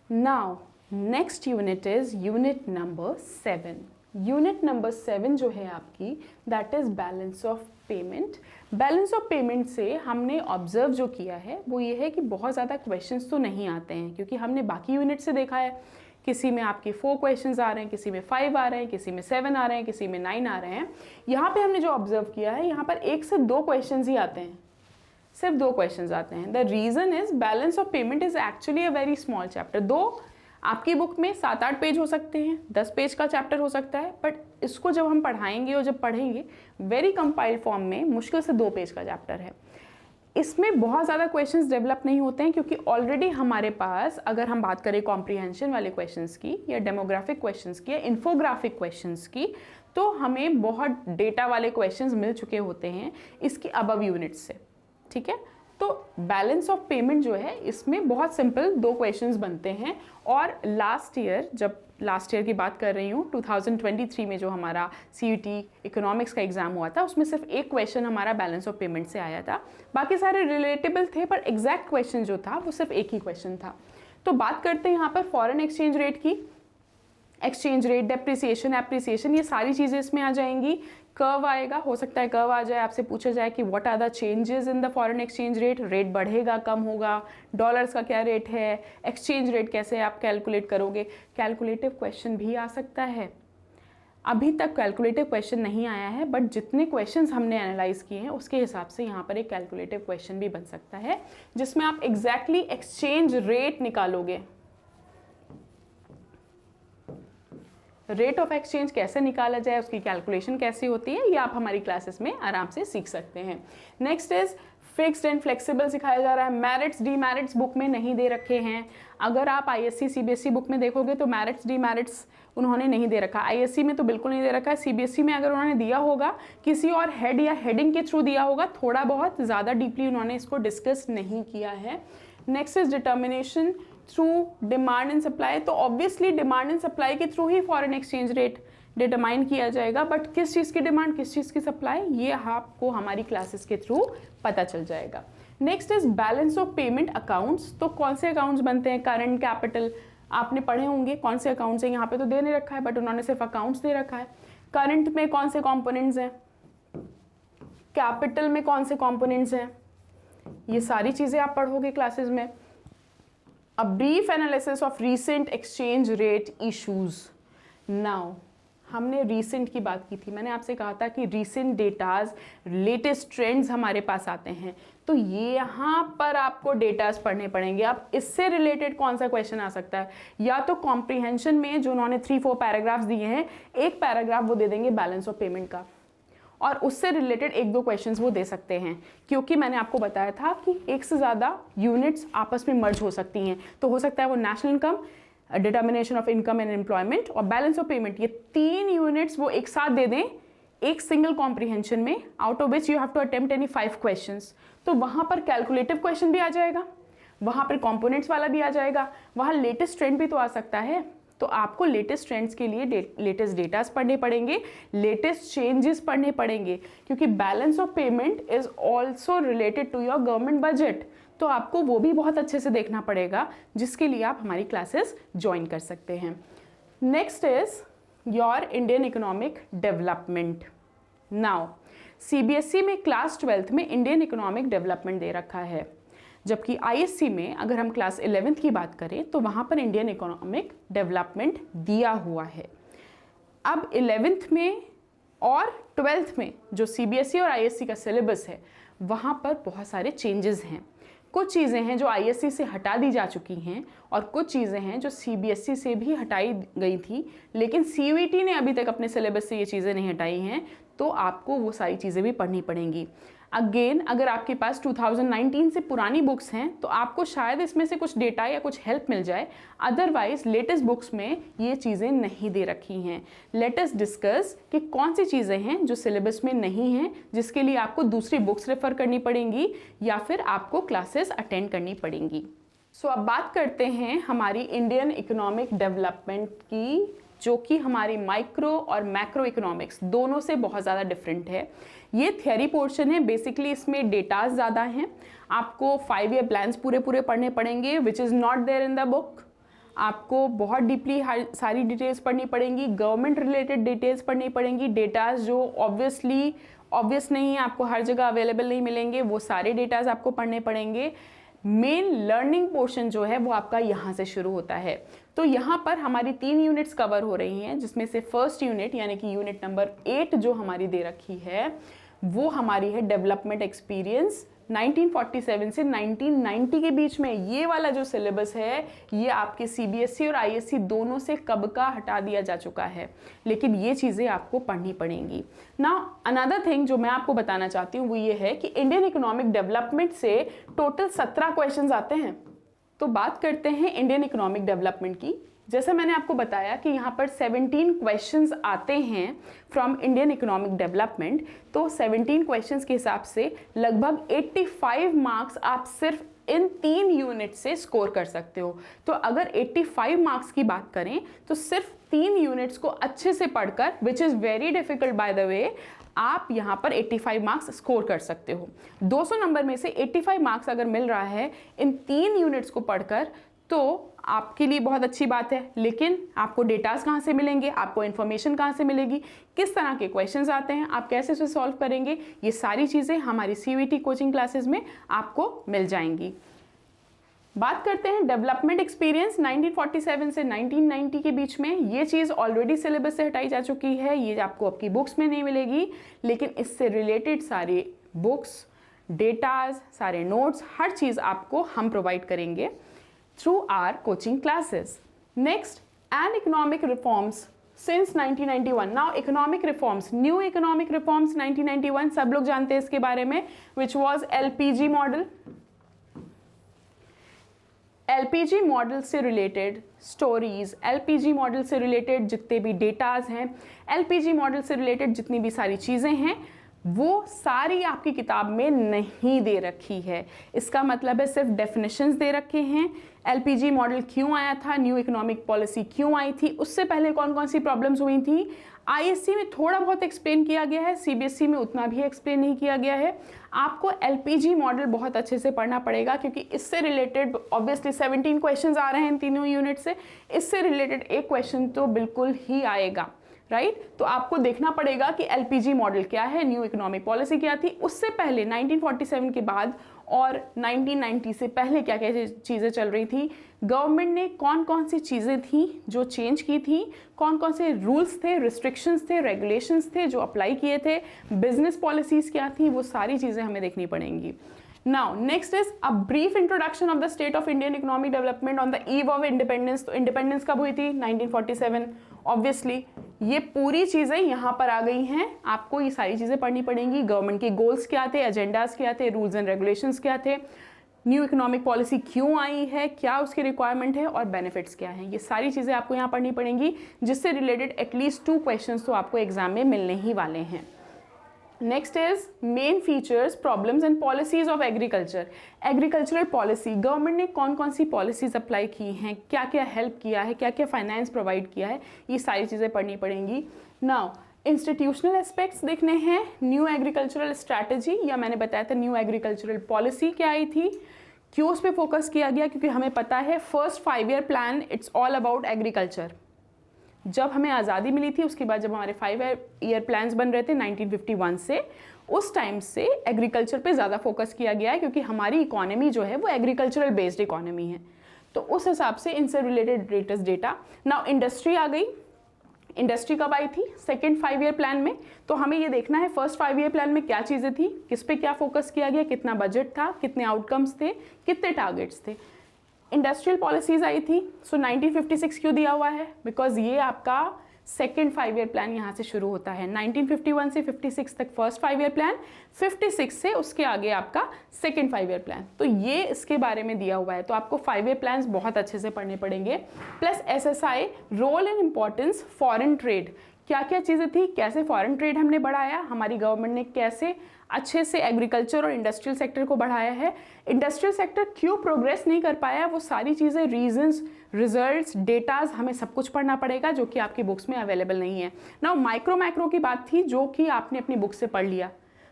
Now next unit is unit number 7। Unit number 7 जो है आपकी, that is balance of payment. Balance of payment से हमने ऑब्जर्व जो किया है वो ये है कि बहुत ज़्यादा क्वेश्चंस तो नहीं आते हैं, क्योंकि हमने बाकी यूनिट से देखा है किसी में आपके 4 क्वेश्चंस आ रहे हैं, किसी में 5 आ रहे हैं, किसी में 7 आ रहे हैं, किसी में 9 आ रहे हैं। यहाँ पे हमने जो ऑब्जर्व किया है, यहाँ पर 1 से 2 क्वेश्चंस ही आते हैं, सिर्फ 2 क्वेश्चंस आते हैं। The reason is balance of payment is actually a very small chapter. दो आपकी बुक में 7-8 पेज हो सकते हैं, 10 पेज का चैप्टर हो सकता है, बट इसको जब हम पढ़ाएंगे और जब पढ़ेंगे वेरी कंपाइल्ड फॉर्म में मुश्किल से 2 पेज का चैप्टर है। इसमें बहुत ज़्यादा क्वेश्चंस डेवलप नहीं होते हैं क्योंकि ऑलरेडी हमारे पास, अगर हम बात करें कॉम्प्रिहेंशन वाले क्वेश्चंस की या डेमोग्राफिक क्वेश्चंस की या इन्फोग्राफिक क्वेश्चंस की, तो हमें बहुत डेटा वाले क्वेश्चंस मिल चुके होते हैं इसकी अबव यूनिट्स से, ठीक है। तो बैलेंस ऑफ पेमेंट जो है इसमें बहुत सिंपल 2 क्वेश्चंस बनते हैं। और लास्ट ईयर की बात कर रही हूँ, 2023 में जो हमारा CUT इकोनॉमिक्स का एग्जाम हुआ था उसमें सिर्फ एक क्वेश्चन हमारा बैलेंस ऑफ पेमेंट से आया था, बाकी सारे रिलेटेबल थे, पर एग्जैक्ट क्वेश्चन जो था वो सिर्फ एक ही क्वेश्चन था। तो बात करते हैं यहाँ पर फॉरेन एक्सचेंज रेट की। एक्सचेंज रेट, डेप्रिसिएशन, एप्रिसिएशन, ये सारी चीज़ें इसमें आ जाएंगी। कर्व आएगा, हो सकता है कर्व आ जाए, आपसे पूछा जाए कि what are the changes in the foreign exchange rate, rate बढ़ेगा कम होगा, डॉलर्स का क्या रेट है, एक्सचेंज रेट कैसे आप कैलकुलेट करोगे, कैलकुलेटिव क्वेश्चन भी आ सकता है। अभी तक कैलकुलेटिव क्वेश्चन नहीं आया है, बट जितने क्वेश्चंस हमने एनालाइज किए हैं उसके हिसाब से यहाँ पर एक कैलकुलेटिव क्वेश्चन भी बन सकता है जिसमें आप एग्जैक्टली एक्सचेंज रेट निकालोगे। रेट ऑफ एक्सचेंज कैसे निकाला जाए, उसकी कैलकुलेशन कैसी होती है, ये आप हमारी क्लासेस में आराम से सीख सकते हैं। Next is fixed and flexible सिखाया जा रहा है। मेरिट्स डीमेरिट्स बुक में नहीं दे रखे हैं। अगर आप ISC CBSE बुक में देखोगे तो मेरिट्स डीमेरिट्स उन्होंने नहीं दे रखा। ISC में तो बिल्कुल नहीं दे रखा है। CBSE में अगर उन्होंने दिया होगा किसी और हेड या हेडिंग के थ्रू दिया होगा, थोड़ा बहुत, ज़्यादा डीपली उन्होंने इसको डिस्कस नहीं किया है। Next is determination through demand and supply. तो ऑब्वियसली डिमांड एंड सप्लाई के थ्रू ही फॉरेन एक्सचेंज रेट डिटरमाइन किया जाएगा, बट किस चीज़ की डिमांड, किस चीज़ की सप्लाई, ये आपको हमारी क्लासेस के थ्रू पता चल जाएगा। Next is balance of payment accounts. तो कौन से अकाउंट्स बनते हैं, करंट कैपिटल, आपने पढ़े होंगे कौन से अकाउंट्स हैं, यहाँ पे तो दे नहीं रखा है बट उन्होंने सिर्फ अकाउंट्स दे रखा है। करंट में कौन से कॉम्पोनेंट्स हैं, कैपिटल में कौन से कॉम्पोनेंट्स हैं, ये सारी चीज़ें आप पढ़ोगे क्लासेस में। A brief analysis of recent exchange rate issues. Now, हमने recent की बात की थी, मैंने आपसे कहा था कि recent डेटाज, लेटेस्ट ट्रेंड्स हमारे पास आते हैं, तो ये यहाँ पर आपको डेटाज पढ़ने पड़ेंगे। अब इससे रिलेटेड कौन सा क्वेश्चन आ सकता है, या तो कॉम्प्रिहेंशन में जो उन्होंने 3-4 पैराग्राफ्स दिए हैं, एक पैराग्राफ वो दे देंगे बैलेंस ऑफ पेमेंट का, और उससे रिलेटेड 1-2 क्वेश्चंस वो दे सकते हैं, क्योंकि मैंने आपको बताया था कि एक से ज़्यादा यूनिट्स आपस में मर्ज हो सकती हैं। तो हो सकता है वो national income, determination of income and employment और बैलेंस ऑफ पेमेंट, ये 3 यूनिट्स वो एक साथ दे दें एक सिंगल कॉम्प्रिहेंशन में, out of which you have to attempt any 5 questions. तो वहाँ पर कैलकुलेटिव क्वेश्चन भी आ जाएगा, वहाँ पर कॉम्पोनेंट्स वाला भी आ जाएगा, वहाँ लेटेस्ट ट्रेंड भी तो आ सकता है। तो आपको लेटेस्ट ट्रेंड्स के लिए लेटेस्ट डेटास पढ़ने पड़ेंगे, लेटेस्ट चेंजेस पढ़ने पड़ेंगे, क्योंकि balance of payment is also related to your government budget. तो आपको वो भी बहुत अच्छे से देखना पड़ेगा, जिसके लिए आप हमारी क्लासेस ज्वाइन कर सकते हैं। Next is your Indian economic development. Now CBSE में क्लास 12th में इंडियन इकोनॉमिक डेवलपमेंट दे रखा है, जबकि ISC में अगर हम क्लास 11th की बात करें तो वहाँ पर इंडियन इकोनॉमिक डेवलपमेंट दिया हुआ है। अब 11th में और 12th में जो CBSE और ISC का सिलेबस है वहाँ पर बहुत सारे चेंजेस हैं। कुछ चीज़ें हैं जो ISC से हटा दी जा चुकी हैं और कुछ चीज़ें हैं जो CBSE से भी हटाई गई थी, लेकिन CUET ने अभी तक अपने सिलेबस से ये चीज़ें नहीं हटाई हैं, तो आपको वो सारी चीज़ें भी पढ़नी पड़ेंगी। अगेन, अगर आपके पास 2019 से पुरानी बुक्स हैं तो आपको शायद इसमें से कुछ डेटा या कुछ हेल्प मिल जाए, अदरवाइज लेटेस्ट बुक्स में ये चीज़ें नहीं दे रखी हैं। लेट अस डिस्कस कि कौन सी चीज़ें हैं जो सिलेबस में नहीं हैं, जिसके लिए आपको दूसरी बुक्स रेफर करनी पड़ेंगी या फिर आपको क्लासेस अटेंड करनी पड़ेंगी। सो अब बात करते हैं हमारी इंडियन इकोनॉमिक डेवलपमेंट की, जो कि हमारी माइक्रो और मैक्रो इकोनॉमिक्स दोनों से बहुत ज़्यादा डिफरेंट है। ये थियरी पोर्शन है, बेसिकली इसमें डेटाज ज़्यादा हैं, आपको 5 ईयर प्लान्स पूरे पढ़ने पड़ेंगे, which is not there in the book. आपको बहुत डीपली सारी डिटेल्स पढ़नी पड़ेंगी, गवर्नमेंट रिलेटेड डिटेल्स पढ़नी पड़ेंगी, डेटाज जो ऑब्वियस नहीं है, आपको हर जगह अवेलेबल नहीं मिलेंगे, वो सारे डेटाज आपको पढ़ने पड़ेंगे। मेन लर्निंग पोर्शन जो है वो आपका यहाँ से शुरू होता है। तो यहाँ पर हमारी 3 यूनिट्स कवर हो रही हैं, जिसमें से फर्स्ट यूनिट यानी कि यूनिट नंबर 8 जो हमारी दे रखी है वो हमारी है डेवलपमेंट एक्सपीरियंस 1947 से 1990 के बीच में ये वाला जो सिलेबस है ये आपके सीबीएसई और आईएससी दोनों से कब का हटा दिया जा चुका है, लेकिन ये चीज़ें आपको पढ़नी पड़ेंगी ना। अनदर थिंग जो मैं आपको बताना चाहती हूँ वो ये है कि इंडियन इकोनॉमिक डेवलपमेंट से टोटल 17 क्वेश्चंस आते हैं। तो बात करते हैं इंडियन इकोनॉमिक डेवलपमेंट की। जैसा मैंने आपको बताया कि यहाँ पर 17 क्वेश्चंस आते हैं फ्रॉम इंडियन इकोनॉमिक डेवलपमेंट, तो 17 क्वेश्चंस के हिसाब से लगभग 85 मार्क्स आप सिर्फ इन 3 यूनिट से स्कोर कर सकते हो। तो अगर 85 मार्क्स की बात करें तो सिर्फ 3 यूनिट्स को अच्छे से पढ़कर, which is very difficult by the way, आप यहाँ पर 85 मार्क्स स्कोर कर सकते हो। 200 नंबर में से 85 मार्क्स अगर मिल रहा है इन 3 यूनिट्स को पढ़कर तो आपके लिए बहुत अच्छी बात है, लेकिन आपको डेटास कहाँ से मिलेंगे, आपको इन्फॉर्मेशन कहाँ से मिलेगी, किस तरह के क्वेश्चंस आते हैं, आप कैसे उसे सॉल्व करेंगे, ये सारी चीज़ें हमारी सीयूईटी कोचिंग क्लासेस में आपको मिल जाएंगी। बात करते हैं डेवलपमेंट एक्सपीरियंस 1947 से 1990 के बीच में। ये चीज़ ऑलरेडी सिलेबस से हटाई जा चुकी है, ये आपको आपकी बुक्स में नहीं मिलेगी, लेकिन इससे रिलेटेड सारे बुक्स, डेटाज, सारे नोट्स, हर चीज़ आपको हम प्रोवाइड करेंगे through our coaching classes. Next, and economic reforms since 1991. Now economic reforms, new economic reforms 1991, सब लोग जानते हैं इसके बारे में, which was LPG model. LPG model से रिलेटेड स्टोरीज, LPG मॉडल से रिलेटेड जितने भी डेटाज हैं, LPG मॉडल से रिलेटेड जितनी भी सारी चीज़ें हैं, वो सारी आपकी किताब में नहीं दे रखी है। इसका मतलब है सिर्फ डेफिनेशंस दे रखे हैं, LPG मॉडल क्यों आया था, न्यू इकोनॉमिक पॉलिसी क्यों आई थी, उससे पहले कौन कौन सी प्रॉब्लम्स हुई थी। आईएससी में थोड़ा बहुत एक्सप्लेन किया गया है, सीबीएसई में उतना भी एक्सप्लेन नहीं किया गया है। आपको LPG मॉडल बहुत अच्छे से पढ़ना पड़ेगा, क्योंकि इससे रिलेटेड ऑब्वियसली 17 क्वेश्चंस आ रहे हैं इन तीनों यूनिट से, इससे रिलेटेड एक क्वेश्चन तो बिल्कुल ही आएगा, राइट। तो आपको देखना पड़ेगा कि LPG मॉडल क्या है, न्यू इकोनॉमिक पॉलिसी क्या थी, उससे पहले 1947 के बाद और 1990 से पहले क्या क्या चीज़ें चल रही थी, गवर्नमेंट ने कौन कौन सी चीज़ें थी जो चेंज की थी, कौन कौन से रूल्स थे, रिस्ट्रिक्शंस थे, रेगुलेशंस थे जो अप्लाई किए थे, बिजनेस पॉलिसीज़ क्या थी, वो सारी चीज़ें हमें देखनी पड़ेंगी। Now, next is a brief introduction of the state of Indian economic development on the eve of independence. तो independence कब हुई थी? 1947. Obviously, ये पूरी चीज़ें यहाँ पर आ गई हैं, आपको ये सारी चीज़ें पढ़नी पड़ेंगी। गवर्नमेंट के गोल्स क्या थे, एजेंडाज क्या थे, रूल्स एंड रेगुलेशंस क्या थे, न्यू इकोनॉमिक पॉलिसी क्यों आई है, क्या उसकी रिक्वायरमेंट है और बेनिफिट्स क्या हैं, ये सारी चीज़ें आपको यहाँ पढ़नी पड़ेंगी, जिससे रिलेटेड एटलीस्ट 2 क्वेश्चंस तो आपको एग्जाम में मिलने ही वाले हैं। Next is main features, problems and policies of agriculture. Agricultural policy, government ने कौन कौन सी पॉलिसीज अप्लाई की हैं, क्या क्या हेल्प किया है, क्या क्या फाइनेंस प्रोवाइड किया है, ये सारी चीज़ें पढ़नी पड़ेंगी। नाउ इंस्टीट्यूशनल एस्पेक्ट्स देखने हैं, न्यू एग्रीकल्चरल स्ट्रैटेजी, या मैंने बताया था न्यू एग्रीकल्चरल पॉलिसी क्या आई थी, क्यों उस पर फोकस किया गया, क्योंकि हमें पता है first 5 year plan it's all about agriculture. जब हमें आज़ादी मिली थी उसके बाद जब हमारे 5 ईयर प्लान्स बन रहे थे 1951 से, उस टाइम से एग्रीकल्चर पे ज़्यादा फोकस किया गया है, क्योंकि हमारी इकोनॉमी जो है वो एग्रीकल्चरल बेस्ड इकोनॉमी है। तो उस हिसाब से इनसे related latest data. Now industry आ गई, इंडस्ट्री कब आई थी? सेकेंड 5 ईयर प्लान में। तो हमें ये देखना है फर्स्ट 5 ईयर प्लान में क्या चीज़ें थी, किस पे क्या फोकस किया गया, कितना बजट था, कितने आउटकम्स थे, कितने टारगेट्स थे। इंडस्ट्रियल पॉलिसीज आई थी, सो 1956 क्यों दिया हुआ है, बिकॉज ये आपका सेकेंड 5 ईयर प्लान यहाँ से शुरू होता है। 1951 से 56 तक फर्स्ट 5 ईयर प्लान, 56 से उसके आगे आपका सेकेंड 5 ईयर प्लान, तो ये इसके बारे में दिया हुआ है। तो आपको 5 ईयर प्लान्स बहुत अच्छे से पढ़ने पड़ेंगे। Plus SSI, role and importance, foreign trade, क्या क्या चीज़ें थी, कैसे फॉरेन ट्रेड हमने बढ़ाया, हमारी गवर्नमेंट ने कैसे अच्छे से एग्रीकल्चर और इंडस्ट्रियल सेक्टर को बढ़ाया है, इंडस्ट्रियल सेक्टर क्यों प्रोग्रेस नहीं कर पाया, वो सारी चीज़ें, रीजंस, रिजल्ट्स, डेटाज, हमें सब कुछ पढ़ना पड़ेगा जो कि आपकी बुक्स में अवेलेबल नहीं है। नाउ माइक्रो की बात थी जो कि आपने अपनी बुक से पढ़ लिया,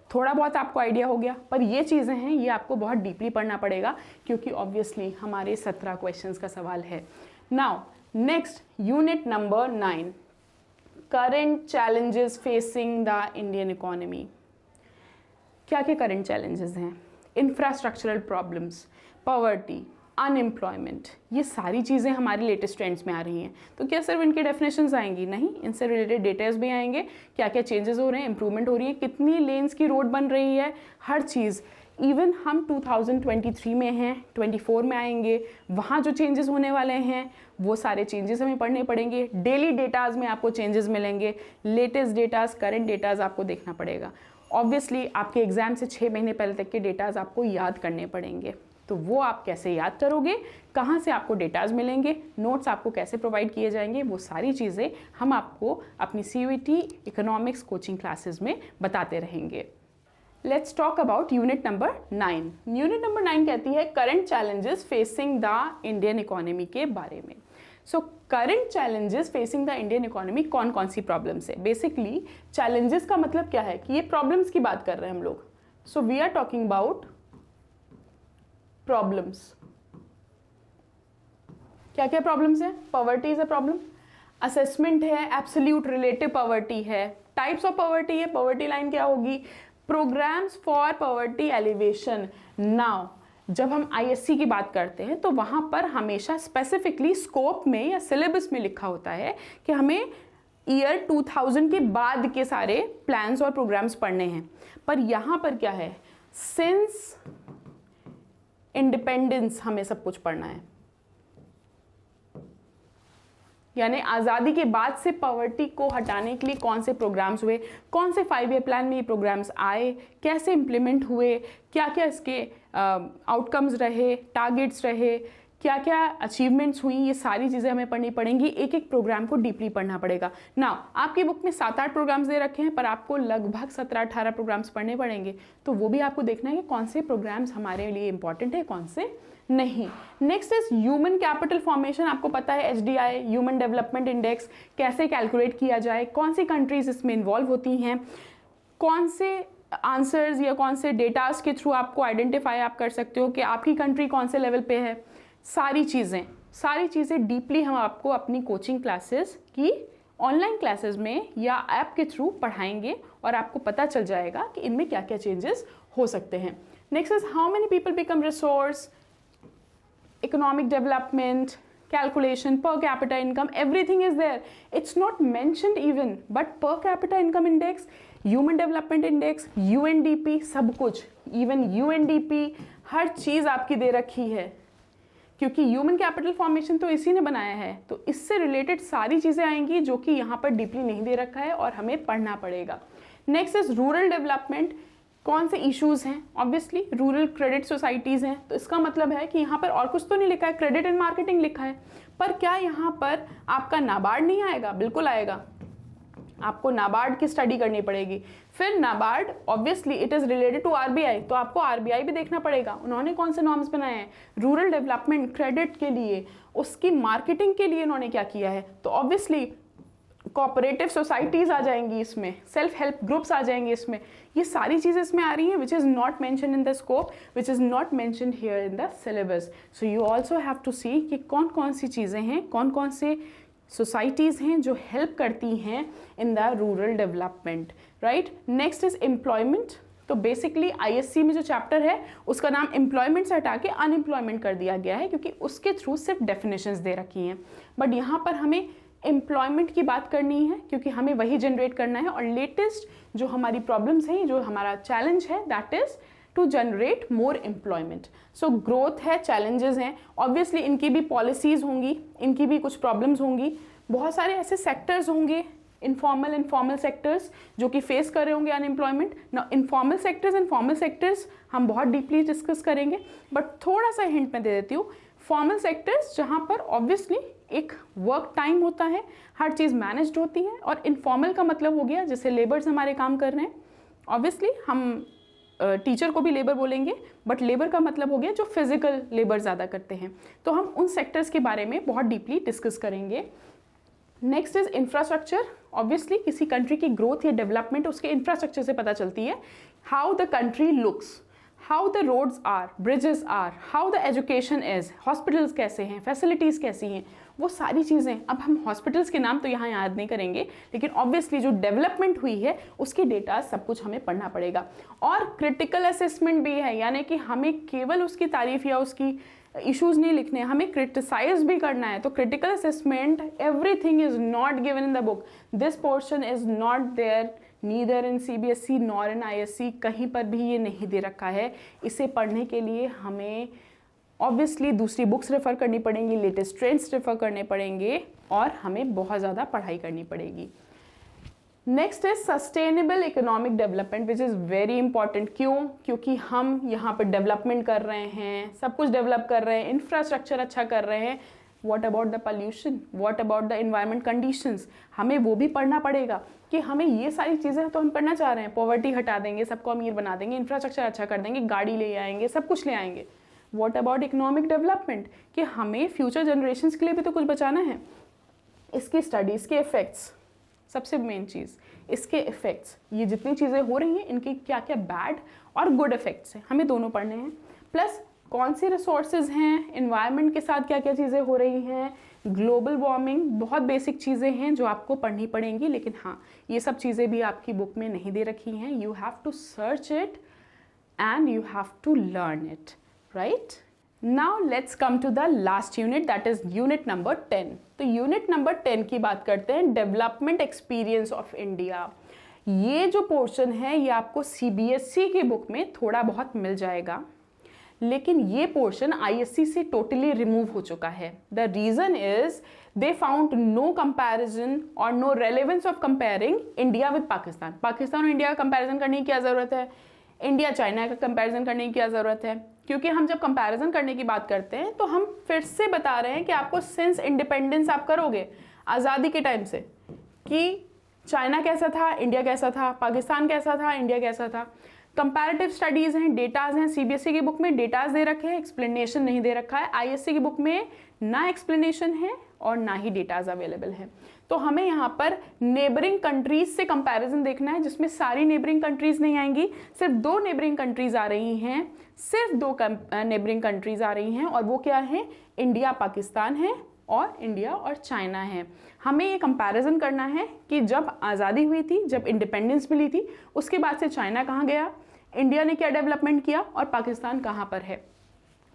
थोड़ा बहुत आपको आइडिया हो गया, पर ये चीज़ें हैं ये आपको बहुत डीपली पढ़ना पड़ेगा, क्योंकि ऑब्वियसली हमारे 17 क्वेश्चंस का सवाल है। Now next unit number 9, current challenges facing the Indian economy. क्या क्या करंट चैलेंजेस हैं? इंफ्रास्ट्रक्चरल प्रॉब्लम्स, पॉवर्टी, अनएम्प्लॉयमेंट, ये सारी चीज़ें हमारे लेटेस्ट ट्रेंड्स में आ रही हैं। तो क्या सिर्फ इनके डेफिनेशंस आएंगी? नहीं, इनसे रिलेटेड डेटाज भी आएंगे, क्या क्या चेंजेस हो रहे हैं, इंप्रूवमेंट हो रही है, कितनी लेन्स की रोड बन रही है, हर चीज़, इवन हम 2023 में हैं, 24 में आएंगे, वहाँ जो चेंजेस होने वाले हैं वो सारे चेंजेस हमें पढ़ने पड़ेंगे। डेली डेटाज में आपको चेंजेस मिलेंगे, लेटेस्ट डेटाज, करंट डेटाज आपको देखना पड़ेगा। ऑब्वियसली आपके एग्जाम से 6 महीने पहले तक के डेटाज आपको याद करने पड़ेंगे, तो वो आप कैसे याद करोगे, कहाँ से आपको डेटाज मिलेंगे, नोट्स आपको कैसे प्रोवाइड किए जाएंगे, वो सारी चीज़ें हम आपको अपनी CUET इकोनॉमिक्स कोचिंग क्लासेस में बताते रहेंगे। Let's talk about unit number 9। Unit number 9 कहती है current challenges facing the Indian economy के बारे में। So current challenges facing the Indian economy, कौन कौन सी प्रॉब्लम्स है। बेसिकली चैलेंजेस का मतलब क्या है कि ये प्रॉब्लम्स की बात कर रहे हैं हम लोग। So we are talking about problems. क्या क्या प्रॉब्लम्स है? Poverty is a problem, assessment है, एब्सोल्यूट रिलेटिव पॉवर्टी है, टाइप्स ऑफ पॉवर्टी है, पॉवर्टी लाइन क्या होगी, programmes for poverty alleviation. Now जब हम ISC की बात करते हैं तो वहाँ पर हमेशा स्पेसिफिकली स्कोप में या सिलेबस में लिखा होता है कि हमें ईयर 2000 के बाद के सारे प्लान्स और प्रोग्राम्स पढ़ने हैं। पर यहाँ पर क्या है, सिंस इंडिपेंडेंस हमें सब कुछ पढ़ना है, यानी आज़ादी के बाद से पॉवर्टी को हटाने के लिए कौन से प्रोग्राम्स हुए, कौन से 5 ईयर प्लान में ये प्रोग्राम्स आए, कैसे इम्प्लीमेंट हुए, क्या क्या इसके आउटकम्स रहे, टारगेट्स रहे, क्या क्या अचीवमेंट्स हुई, ये सारी चीज़ें हमें पढ़नी पड़ेंगी। एक एक प्रोग्राम को डीपली पढ़ना पड़ेगा। नाउ आपकी बुक में 7-8 प्रोग्राम्स दे रखे हैं, पर आपको लगभग 17-18 प्रोग्राम्स पढ़ने पड़ेंगे, तो वो भी आपको देखना है कि कौन से प्रोग्राम्स हमारे लिए इंपॉर्टेंट है, कौन से नहीं। Next is human capital formation. आपको पता है HDI, ह्यूमन डेवलपमेंट इंडेक्स, कैसे कैलकुलेट किया जाए, कौन सी कंट्रीज इसमें इन्वॉल्व होती हैं, कौन से आंसर्स या कौन से डेटास के थ्रू आपको आइडेंटिफाई आप कर सकते हो कि आपकी कंट्री कौन से लेवल पे है। सारी चीज़ें डीपली हम आपको अपनी कोचिंग क्लासेस की ऑनलाइन क्लासेस में या ऐप के थ्रू पढ़ाएंगे और आपको पता चल जाएगा कि इनमें क्या क्या चेंजेस हो सकते हैं। Next is how many people become resource, economic development, calculation, per capita income, everything is there. It's not mentioned even, but per capita income index, human development index, UNDP, सब कुछ, even UNDP, हर चीज़ आपकी दे रखी है, क्योंकि human capital formation तो इसी ने बनाया है, तो इससे रिलेटेड सारी चीज़ें आएंगी जो कि यहाँ पर डीपली नहीं दे रखा है और हमें पढ़ना पड़ेगा। नेक्स्ट इज रूरल डेवलपमेंट, कौन से इश्यूज हैं, ऑब्वियसली रूरल क्रेडिट सोसाइटीज़ हैं, तो इसका मतलब है कि यहाँ पर और कुछ तो नहीं लिखा है, क्रेडिट एंड मार्केटिंग लिखा है, पर क्या यहाँ पर आपका नाबार्ड नहीं आएगा? बिल्कुल आएगा, आपको नाबार्ड की स्टडी करनी पड़ेगी। फिर NABARD obviously it is related to RBI, तो आपको RBI भी देखना पड़ेगा, उन्होंने कौन से नॉर्म्स बनाए हैं रूरल डेवलपमेंट क्रेडिट के लिए, उसकी मार्केटिंग के लिए उन्होंने क्या किया है। तो ऑब्वियसली कोऑपरेटिव सोसाइटीज़ आ जाएंगी इसमें, सेल्फ हेल्प ग्रुप्स आ जाएंगे इसमें, ये सारी चीज़ें इसमें आ रही हैं which is not mention in the scope, which is not mention here in the syllabus. So you also have to see कि कौन कौन सी चीज़ें हैं, कौन कौन से सोसाइटीज़ हैं जो हेल्प करती हैं in the rural development, right. Next is employment. तो बेसिकली ISC में जो चैप्टर है उसका नाम एम्प्लॉयमेंट से हटा के अनएम्प्लॉयमेंट कर दिया गया है, क्योंकि उसके थ्रू सिर्फ डेफिनेशंस दे रखी हैं, बट यहाँ पर हमें एम्प्लॉयमेंट की बात करनी है क्योंकि हमें वही जनरेट करना है। और लेटेस्ट जो हमारी प्रॉब्लम्स हैं, जो हमारा चैलेंज है, that is to generate more employment. So growth है, चैलेंजेस हैं, ऑब्वियसली इनकी भी पॉलिसीज़ होंगी, इनकी भी कुछ प्रॉब्लम्स होंगी, बहुत सारे ऐसे सेक्टर्स होंगे इनफॉर्मल सेक्टर्स जो कि फेस कर रहे होंगे अनएम्प्लॉयमेंट। ना informal sectors and formal sectors हम बहुत डीपली डिस्कस करेंगे, बट थोड़ा सा हिंट मैं दे देती हूँ। फॉर्मल सेक्टर्स जहाँ पर ऑब्वियसली एक वर्क टाइम होता है, हर चीज़ मैनेज्ड होती है, और इनफॉर्मल का मतलब हो गया जैसे लेबर्स हमारे काम कर रहे हैं, ऑब्वियसली हम टीचर को भी लेबर बोलेंगे, बट लेबर का मतलब हो गया जो फिजिकल लेबर ज़्यादा करते हैं, तो हम उन सेक्टर्स के बारे में बहुत डीपली डिस्कस करेंगे। Next is infrastructure. ऑब्वियसली किसी कंट्री की ग्रोथ या डेवलपमेंट उसके इंफ्रास्ट्रक्चर से पता चलती है। How the country looks, how the roads are, bridges are, how the education is, hospitals कैसे हैं, फैसिलिटीज़ कैसी हैं, वो सारी चीज़ें। अब हम हॉस्पिटल्स के नाम तो यहाँ याद नहीं करेंगे, लेकिन ऑब्वियसली जो डेवलपमेंट हुई है उसकी डेटा सब कुछ हमें पढ़ना पड़ेगा। और क्रिटिकल असेसमेंट भी है, यानी कि हमें केवल उसकी तारीफ या उसकी इश्यूज़ नहीं लिखने, हमें क्रिटिसाइज भी करना है। तो critical assessment, everything is not given in the book, this portion is not there neither in CBSE nor in ISC, कहीं पर भी ये नहीं दे रखा है। इसे पढ़ने के लिए हमें ऑब्वियसली दूसरी बुक्स रेफ़र करनी पड़ेंगी, लेटेस्ट ट्रेंड्स रेफ़र करने पड़ेंगे और हमें बहुत ज़्यादा पढ़ाई करनी पड़ेगी। नेक्स्ट है sustainable economic development which is very important. क्यों? क्योंकि हम यहाँ पर डेवलपमेंट कर रहे हैं, सब कुछ डेवलप कर रहे हैं, इंफ्रास्ट्रक्चर अच्छा कर रहे हैं। What about the pollution, what about the environment conditions, हमें वो भी पढ़ना पड़ेगा कि हमें ये सारी चीज़ें तो हम पढ़ना चाह रहे हैं। पॉवर्टी हटा देंगे, सबको अमीर बना देंगे, इंफ्रास्ट्रक्चर अच्छा कर देंगे, गाड़ी ले आएंगे, सब कुछ ले आएंगे। व्हाट अबाउट इकोनॉमिक डेवलपमेंट, कि हमें फ्यूचर जनरेशन्स के लिए भी तो कुछ बचाना है। इसकी स्टडी, इसके इफेक्ट्स, सबसे मेन चीज़ इसके इफ़ेक्ट्स, ये जितनी चीज़ें हो रही हैं इनके क्या क्या बैड और गुड इफ़ेक्ट्स हैं, हमें दोनों पढ़ने हैं। प्लस कौन सी रिसोर्सेज हैं, इन्वायरमेंट के साथ क्या क्या चीज़ें हो रही हैं, ग्लोबल वार्मिंग, बहुत बेसिक चीज़ें हैं जो आपको पढ़नी पड़ेंगी। लेकिन हाँ, ये सब चीज़ें भी आपकी बुक में नहीं दे रखी हैं। You have to search it and you have to learn it, right. Now let's come to the last unit, that is unit number 10। तो यूनिट नंबर 10 की बात करते हैं, डेवलपमेंट एक्सपीरियंस ऑफ इंडिया। ये जो पोर्शन है ये आपको CBSE की बुक में थोड़ा बहुत मिल जाएगा, लेकिन ये पोर्शन ISC से टोटली रिमूव हो चुका है। The reason is they found no comparison और no relevance of comparing India with Pakistan. Pakistan और इंडिया का कंपैरिजन करने की क्या ज़रूरत है, इंडिया चाइना का कंपैरिजन करने की क्या ज़रूरत है। क्योंकि हम जब कंपैरिजन करने की बात करते हैं तो हम फिर से बता रहे हैं कि आपको सिंस इंडिपेंडेंस आप करोगे आज़ादी के टाइम से, कि चाइना कैसा था, इंडिया कैसा था, पाकिस्तान कैसा था, इंडिया कैसा था। कंपैरेटिव स्टडीज़ हैं, डेटाज हैं। CBSE की बुक में डेटाज दे रखे हैं, एक्सप्लेनेशन नहीं दे रखा है। ISC की बुक में ना एक्सप्लेनेशन है और ना ही डेटाज अवेलेबल है। तो हमें यहाँ पर नेबरिंग कंट्रीज से कंपैरिजन देखना है, जिसमें सारी नेबरिंग कंट्रीज नहीं आएंगी, सिर्फ 2 नेबरिंग कंट्रीज आ रही हैं, सिर्फ 2 नेबरिंग कंट्रीज आ रही हैं, और वो क्या है, इंडिया पाकिस्तान है और इंडिया और चाइना है। हमें ये कंपैरिजन करना है कि जब आज़ादी हुई थी, जब इंडिपेंडेंस मिली थी, उसके बाद से चाइना कहाँ गया, इंडिया ने क्या डेवलपमेंट किया और पाकिस्तान कहाँ पर है।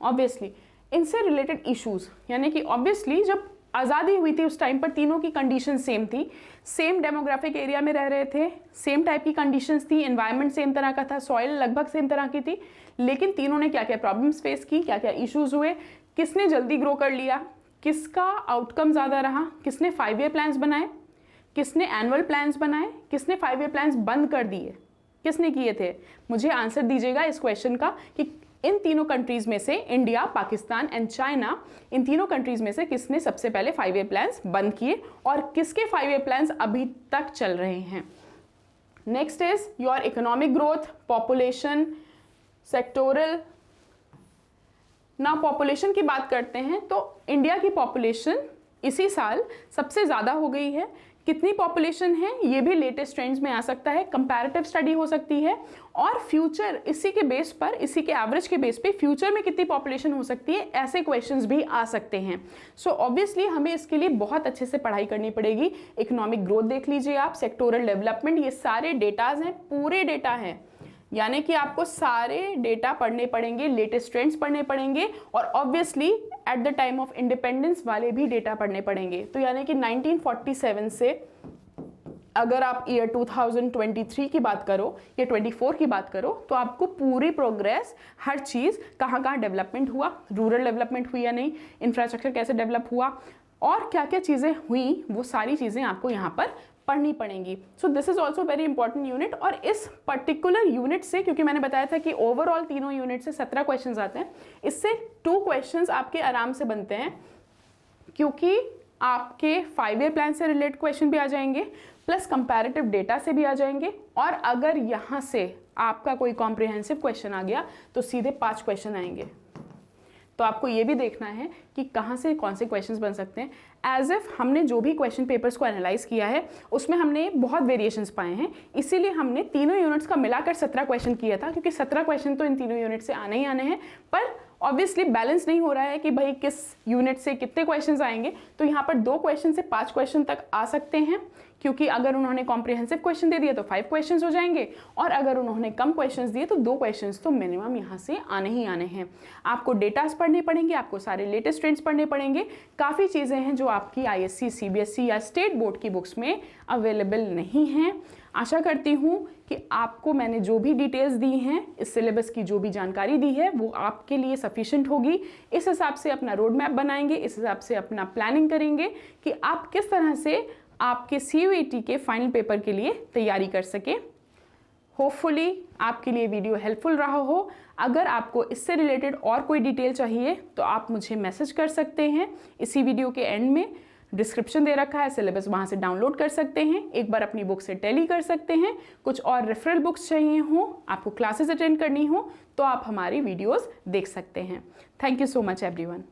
ऑब्वियसली इनसे रिलेटेड इश्यूज, यानी कि ऑब्वियसली जब आज़ादी हुई थी उस टाइम पर तीनों की कंडीशन सेम थी, सेम डेमोग्राफिक एरिया में रह रहे थे, सेम टाइप की कंडीशंस थी, एनवायरनमेंट सेम तरह का था, सॉइल लगभग सेम तरह की थी, लेकिन तीनों ने क्या क्या प्रॉब्लम्स फेस की, क्या क्या इश्यूज हुए, किसने जल्दी ग्रो कर लिया, किसका आउटकम ज़्यादा रहा, किसने 5 ईयर प्लान्स बनाए, किसने एनुअल प्लान्स बनाए, किसने 5 ईयर प्लान्स बंद कर दिए, किसने किए थे। मुझे आंसर दीजिएगा इस क्वेश्चन का कि इन तीनों कंट्रीज में से, इंडिया, पाकिस्तान एंड चाइना, इन तीनों कंट्रीज में से किसने सबसे पहले 5 ईयर प्लान्स बंद किए और किसके 5 ईयर प्लान्स अभी तक चल रहे हैं। Next is your economic growth, population, sectoral. ना पॉपुलेशन की बात करते हैं तो इंडिया की पॉपुलेशन इसी साल सबसे ज़्यादा हो गई है। कितनी पॉपुलेशन है ये भी लेटेस्ट ट्रेंड्स में आ सकता है, कंपैरेटिव स्टडी हो सकती है, और फ्यूचर इसी के बेस पर, इसी के एवरेज के बेस पे फ्यूचर में कितनी पॉपुलेशन हो सकती है, ऐसे क्वेश्चंस भी आ सकते हैं। सो ऑब्वियसली हमें इसके लिए बहुत अच्छे से पढ़ाई करनी पड़ेगी। इकोनॉमिक ग्रोथ देख लीजिए आप, सेक्टोरल डेवलपमेंट, ये सारे डेटाज हैं, पूरे डेटा हैं, यानी कि आपको सारे डेटा पढ़ने पड़ेंगे, लेटेस्ट ट्रेंड्स पढ़ने पड़ेंगे, और obviously at the time of independence वाले भी डेटा पढ़ने पड़ेंगे। तो यानी कि 1947 से अगर आप ईयर 2023 की बात करो या 24 की बात करो तो आपको पूरी प्रोग्रेस, हर चीज़, कहाँ कहाँ डेवलपमेंट हुआ, रूरल डेवलपमेंट हुई या नहीं, इंफ्रास्ट्रक्चर कैसे डेवलप हुआ और क्या क्या चीज़ें हुई, वो सारी चीज़ें आपको यहाँ पर पढ़नी पड़ेंगी। So this is also very important unit. और इस पर्टिकुलर यूनिट से, क्योंकि मैंने बताया था कि ओवरऑल तीनों यूनिट से 17 क्वेश्चंस आते हैं, इससे 2 क्वेश्चंस आपके आराम से बनते हैं, क्योंकि आपके 5 ईयर प्लान से रिलेटेड क्वेश्चन भी आ जाएंगे, प्लस कंपैरेटिव डेटा से भी आ जाएंगे, और अगर यहाँ से आपका कोई कॉम्प्रिहेंसिव क्वेश्चन आ गया तो सीधे 5 क्वेश्चन आएंगे। तो आपको ये भी देखना है कि कहाँ से कौन से क्वेश्चंस बन सकते हैं। एज इफ हमने जो भी क्वेश्चन पेपर्स को एनालाइज किया है उसमें हमने बहुत वेरिएशंस पाए हैं, इसीलिए हमने तीनों यूनिट्स का मिलाकर 17 क्वेश्चन किया था, क्योंकि 17 क्वेश्चन तो इन तीनों यूनिट से आने ही आने हैं। पर ऑब्वियसली बैलेंस नहीं हो रहा है कि भाई किस यूनिट से कितने क्वेश्चंस आएंगे, तो यहाँ पर 2 क्वेश्चन से 5 क्वेश्चन तक आ सकते हैं, क्योंकि अगर उन्होंने कॉम्प्रिहेंसिव क्वेश्चन दे दिया तो 5 क्वेश्चंस हो जाएंगे, और अगर उन्होंने कम क्वेश्चंस दिए तो 2 क्वेश्चंस तो मिनिमम यहाँ से आने ही आने हैं। आपको डेटास पढ़ने पड़ेंगे, आपको सारे लेटेस्ट ट्रेंड्स पढ़ने पड़ेंगे। काफ़ी चीज़ें हैं जो आपकी ISC, CBSE या स्टेट बोर्ड की बुक्स में अवेलेबल नहीं हैं। आशा करती हूँ कि आपको मैंने जो भी डिटेल्स दी हैं, इस सिलेबस की जो भी जानकारी दी है, वो आपके लिए सफिशिएंट होगी। इस हिसाब से अपना रोड मैप बनाएंगे, इस हिसाब से अपना प्लानिंग करेंगे कि आप किस तरह से आपके CUET के फाइनल पेपर के लिए तैयारी कर सकें। होपफुली आपके लिए वीडियो हेल्पफुल रहा हो। अगर आपको इससे रिलेटेड और कोई डिटेल चाहिए तो आप मुझे मैसेज कर सकते हैं। इसी वीडियो के एंड में डिस्क्रिप्शन दे रखा है, सिलेबस वहाँ से डाउनलोड कर सकते हैं, एक बार अपनी बुक से टैली कर सकते हैं। कुछ और रेफरल बुक्स चाहिए हो, आपको क्लासेस अटेंड करनी हो, तो आप हमारी वीडियोस देख सकते हैं। Thank you so much everyone.